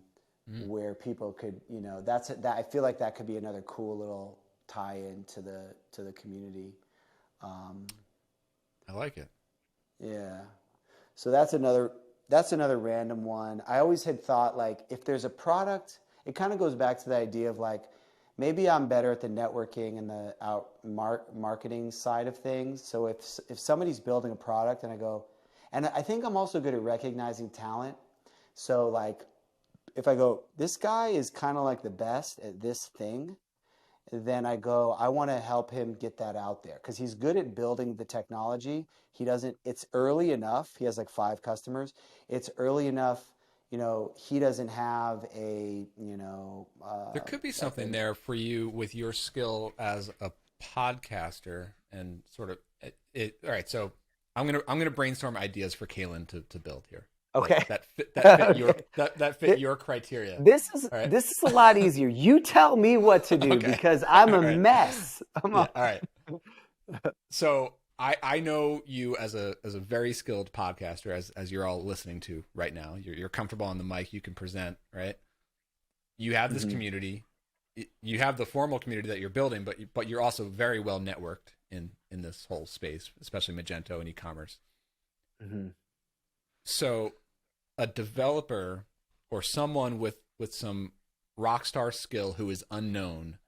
Mm. where people could, that I feel like that could be another cool little tie-in to the community. Um, I like it. yeah. So that's another random one. I always had thought like if there's a product, it kind of goes back to the idea of like maybe I'm better at the networking and the marketing side of things. So if somebody's building a product and I go, and I think I'm also good at recognizing talent. So like if I go, this guy is kind of like the best at this thing, then I go, I want to help him get that out there because he's good at building the technology. He doesn't, it's early enough. He has like 5 customers. It's early enough, he doesn't have There could be like something there for you with your skill as a podcaster and sort of all right, so I'm gonna brainstorm ideas for Kalen to build here. Like okay. that fit Okay. that fit your criteria. This is All right. this is a lot easier. You tell me what to do Okay. because I'm All a right. mess. Yeah. All right. So I know you as a very skilled podcaster, as you're all listening to right now. You're comfortable on the mic. You can present, right? You have this Hmm. community. You have the formal community that you're building, but you're also very well networked in this whole space, especially Magento and e-commerce. Hmm. So a developer or someone with some rock star skill who is unknown,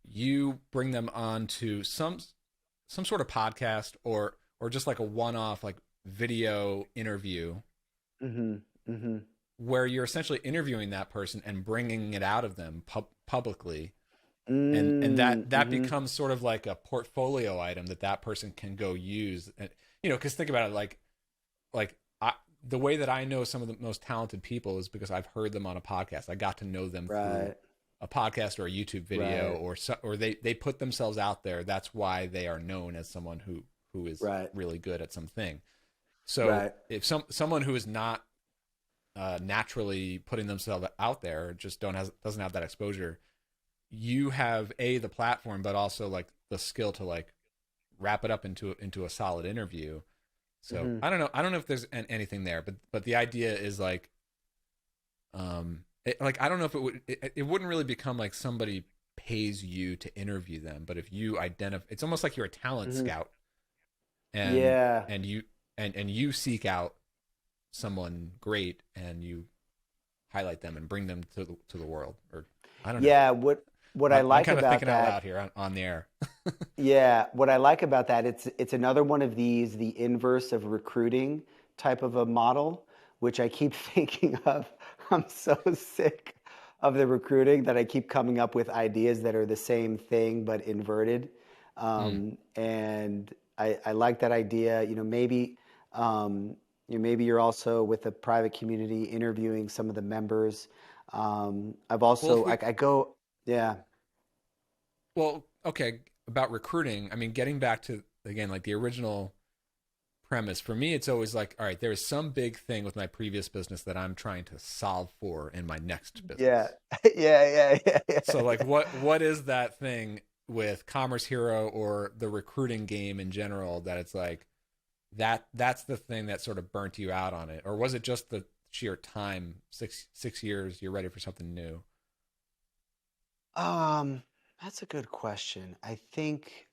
you bring them on to some sort of podcast or just like a one-off like video interview Hmm. Hmm. where you're essentially interviewing that person and bringing it out of them publicly, and Mm, that hmm. becomes sort of like a portfolio item that person can go use. And because think about it, like the way that I know some of the most talented people is because I've heard them on a podcast. I got to know them through Right. a podcast or a YouTube video, Right. or they put themselves out there. That's why they are known as someone who is Right. really good at something. So Right. if someone who is not naturally putting themselves out there, just doesn't have that exposure, you have the platform, but also like the skill to like wrap it up into a solid interview. So Hmm. I don't know if there's anything there, but the idea is like, like I don't know if it wouldn't really become like somebody pays you to interview them, but if you identify, it's almost like you're a talent Hmm. scout, and Yeah. and you and you seek out someone great and you highlight them and bring them to the world. Or I don't know. Yeah. What I I'm like kind of about thinking out that, loud here on the air. yeah, what I like about that, it's another one of these, the inverse of recruiting type of a model, which I keep thinking of. I'm so sick of the recruiting that I keep coming up with ideas that are the same thing but inverted. Mm, And I like that idea. Um, maybe you're also with a private community interviewing some of the members. I've Well, if also, we I go, yeah. well, okay, about recruiting. I mean, getting back to again like the original premise for me, it's always like, all right, there is some big thing with my previous business that I'm trying to solve for in my next Yeah. business. So like, Yeah. what is that thing with Commerce Hero or the recruiting game in general that it's like that's the thing that sort of burnt you out on it, or was it just the sheer time, six years, you're ready for something new? Um, that's a good question. I think,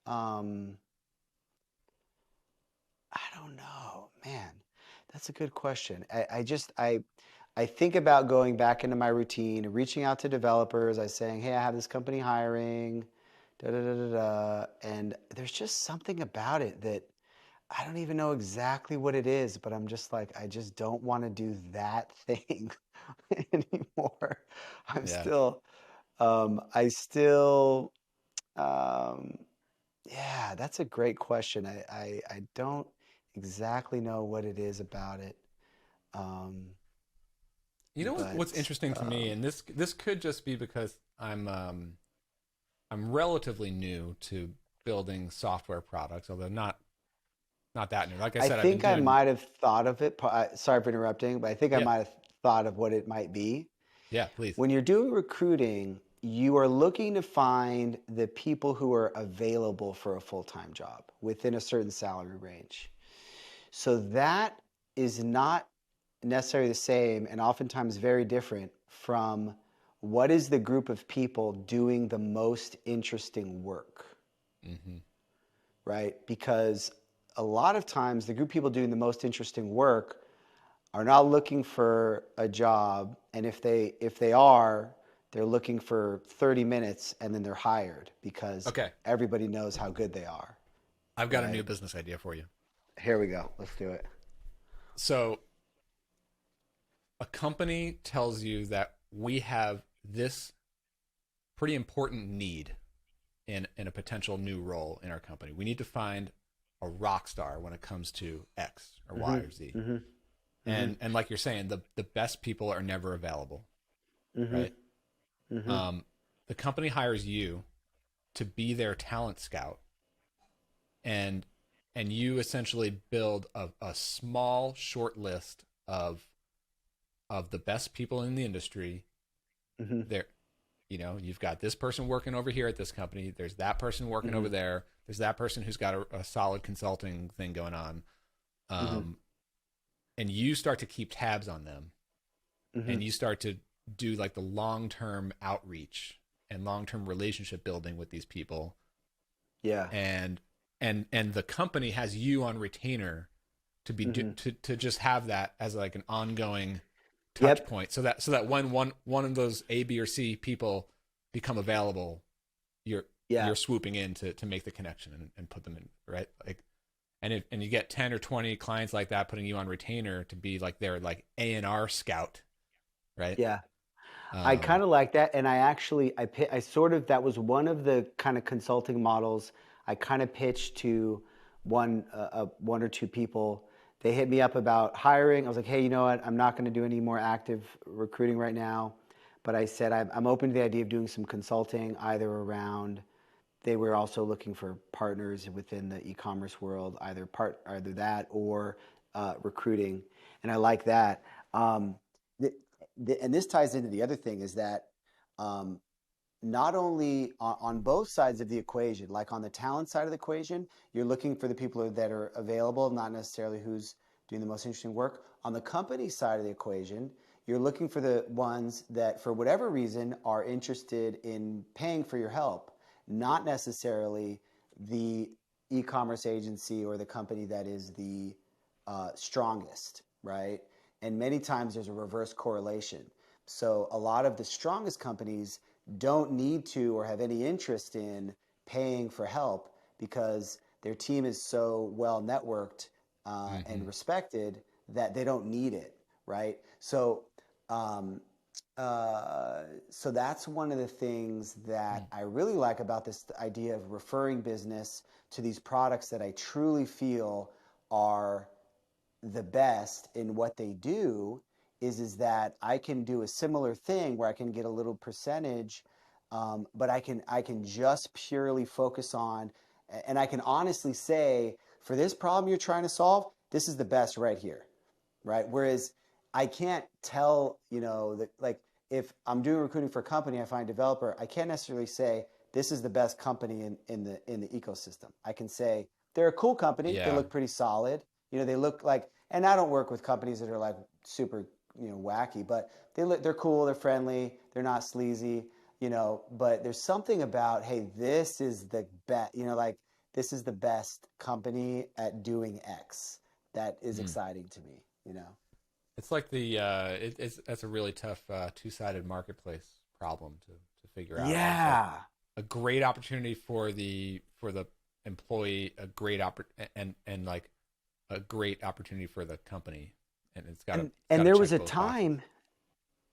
I don't know, man. That's a good question. I think about going back into my routine and reaching out to developers. I saying, "Hey, I have this company hiring, da da da da da," and there's just something about it that I don't even know exactly what it is, but I'm just like, I just don't want to do that thing anymore. I'm Yeah. still, I still, um, yeah, that's a great question. I don't exactly know what it is about it. Um, You know what's but interesting to me, and this could just be because I'm relatively new to building software products, although not that new. Like I I said, I've been think I doing. might have thought of it. Sorry for interrupting, but I think I Yeah, might have thought of what it might be. yeah, please. When you're doing recruiting, you are looking to find the people who are available for a full-time job within a certain salary range. So that is not necessarily the same and oftentimes very different from what is the group of people doing the most interesting work, Hmm. right? Because a lot of times the group of people doing the most interesting work are not looking for a job, and if they are, they're looking for 30 minutes and then they're hired because Okay, everybody knows how good they are, I've got a new right? business idea for you. Here we go. Let's do it. So a company tells you that we have this pretty important need in a potential new role in our company. We need to find a rock star when it comes to X or Y Mhm. or Z. Mhm. Mhm. And like you're saying, the best people are never available, Mhm. right? Mhm. Um, the company hires you to be their talent scout, and you essentially build a small short list of the best people in the industry. Mhm. There, you've got this person working over here at this company. There's that person working over Mhm. there. There's that person who's got a solid consulting thing going on. Mhm. Um, and you start to keep tabs on them, and Mhm. you start to do like the long term outreach and long term relationship building with these people, Yeah. and the company has you on retainer to be Mhm. to just have that as like an ongoing touch Yep. point, so that when one of those A, B, or C people become available, you're Yeah. swooping in to make the connection and put them in, right? Like, and you get 10 or 20 clients like that putting you on retainer to be like their like A&R scout, right? Yeah. I Um, kind of like that, and I sort of that was one of the kind of consulting models I kind of pitched to one or two people. They hit me up about hiring. I was like, hey, you know what? I'm not going to do any more active recruiting right now, but I said I'm open to the idea of doing some consulting either around. They were also looking for partners within the e-commerce world, either that or recruiting, and I like that. Um, the, and this ties into the other thing is that um, not only on both sides of the equation, like on the talent side of the equation, you're looking for the people that are available, not necessarily who's doing the most interesting work. On the company side of the equation, you're looking for the ones that, for whatever reason, are interested in paying for your help, not necessarily the e-commerce agency or the company that is the strongest, right? And many times there's a reverse correlation. So a lot of the strongest companies don't need to or have any interest in paying for help because their team is so well networked and mhm. respected that they don't need it, right? Um, so that's one of the things that I really like about this idea of referring business to these products that I truly feel are the best in what they do is that I can do a similar thing where I can get a little percentage, but I can just purely focus on, and I can honestly say, for this problem you're trying to solve, this is the best right here, right? Whereas I can't tell, that, like, if I'm doing recruiting for a company, I find a developer, I can't necessarily say this is the best company in the ecosystem. I can say they're a cool company. They Yeah. look pretty solid. They look like, and I don't work with companies that are like super, wacky, but they're cool, they're friendly, they're not sleazy, but there's something about, hey, this is the best, like, this is the best company at doing X that is Mm. exciting to me. It's like that's a really tough two-sided marketplace problem to figure out. There's like Yeah. a great opportunity for the employee, a great and like a great opportunity for the company, and it's got to And there was check a both boxes. time,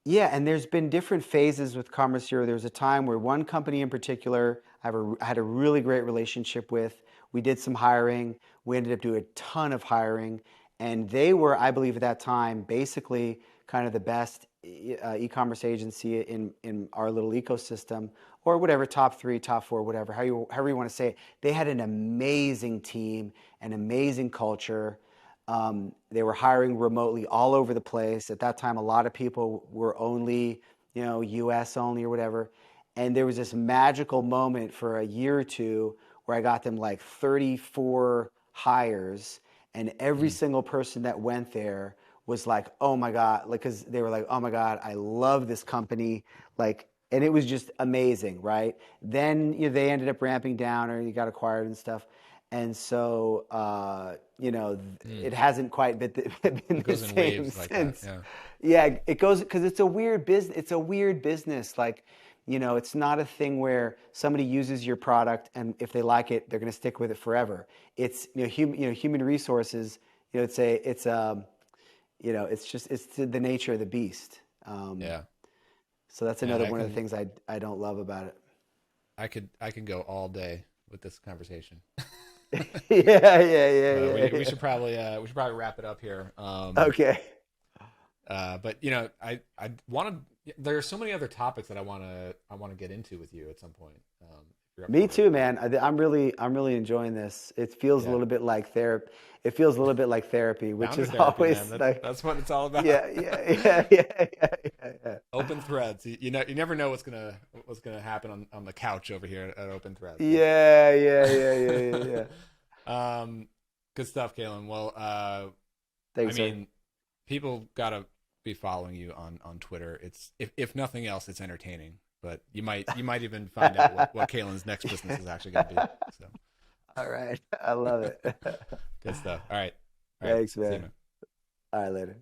yeah, and there's been different phases with Commerce Hero. There was a time where one company in particular I had a really great relationship with. We did some hiring. We ended up doing a ton of hiring, and they were, I believe, at that time, basically kind of the best e-commerce agency in our little ecosystem, or whatever, top three, top four, whatever, however you want to say it. They had an amazing team, an amazing culture. They were hiring remotely all over the place. At that time, a lot of people were only, US only or whatever. And there was this magical moment for a year or two where I got them like 34 hires, and every Mm. single person that went there was like, oh my God, like, because they were like, oh my God, I love this company. Like, and it was just amazing, right? Then they ended up ramping down, or you got acquired and stuff. And so, Mm. it hasn't quite been It the goes in same waves like that. since. Yeah. Yeah, it goes because it's a weird business. It's a weird business. Like, it's not a thing where somebody uses your product and if they like it, they're going to stick with it forever. It's, human resources. It's the nature of the beast. Yeah. So that's Man, another one of the things I don't love about it. I can go all day with this conversation. Yeah, yeah, yeah, But yeah, we yeah. should probably wrap it up here. Okay. But I want to. There are so many other topics that I want to get into with you at some point. If you're up Me for it. too, man. I'm really enjoying this. It feels a Yeah. little bit like therapy. It feels a little bit like therapy, which Founder is therapy, man. always That's like, that's what it's all about. yeah, yeah, yeah, yeah, yeah, yeah. Open threads. You never know what's gonna happen on the couch over here at Open Threads. So. Yeah, yeah, yeah, yeah, yeah, yeah. Good stuff, Kalen. Well, I Thanks, sir. mean, people gotta be following you on Twitter. It's if nothing else, it's entertaining. But you might even find out what Kalen's next business is actually going to be. So All right. I love it. good stuff. All right, Thanks, see you, man. man. All right, later.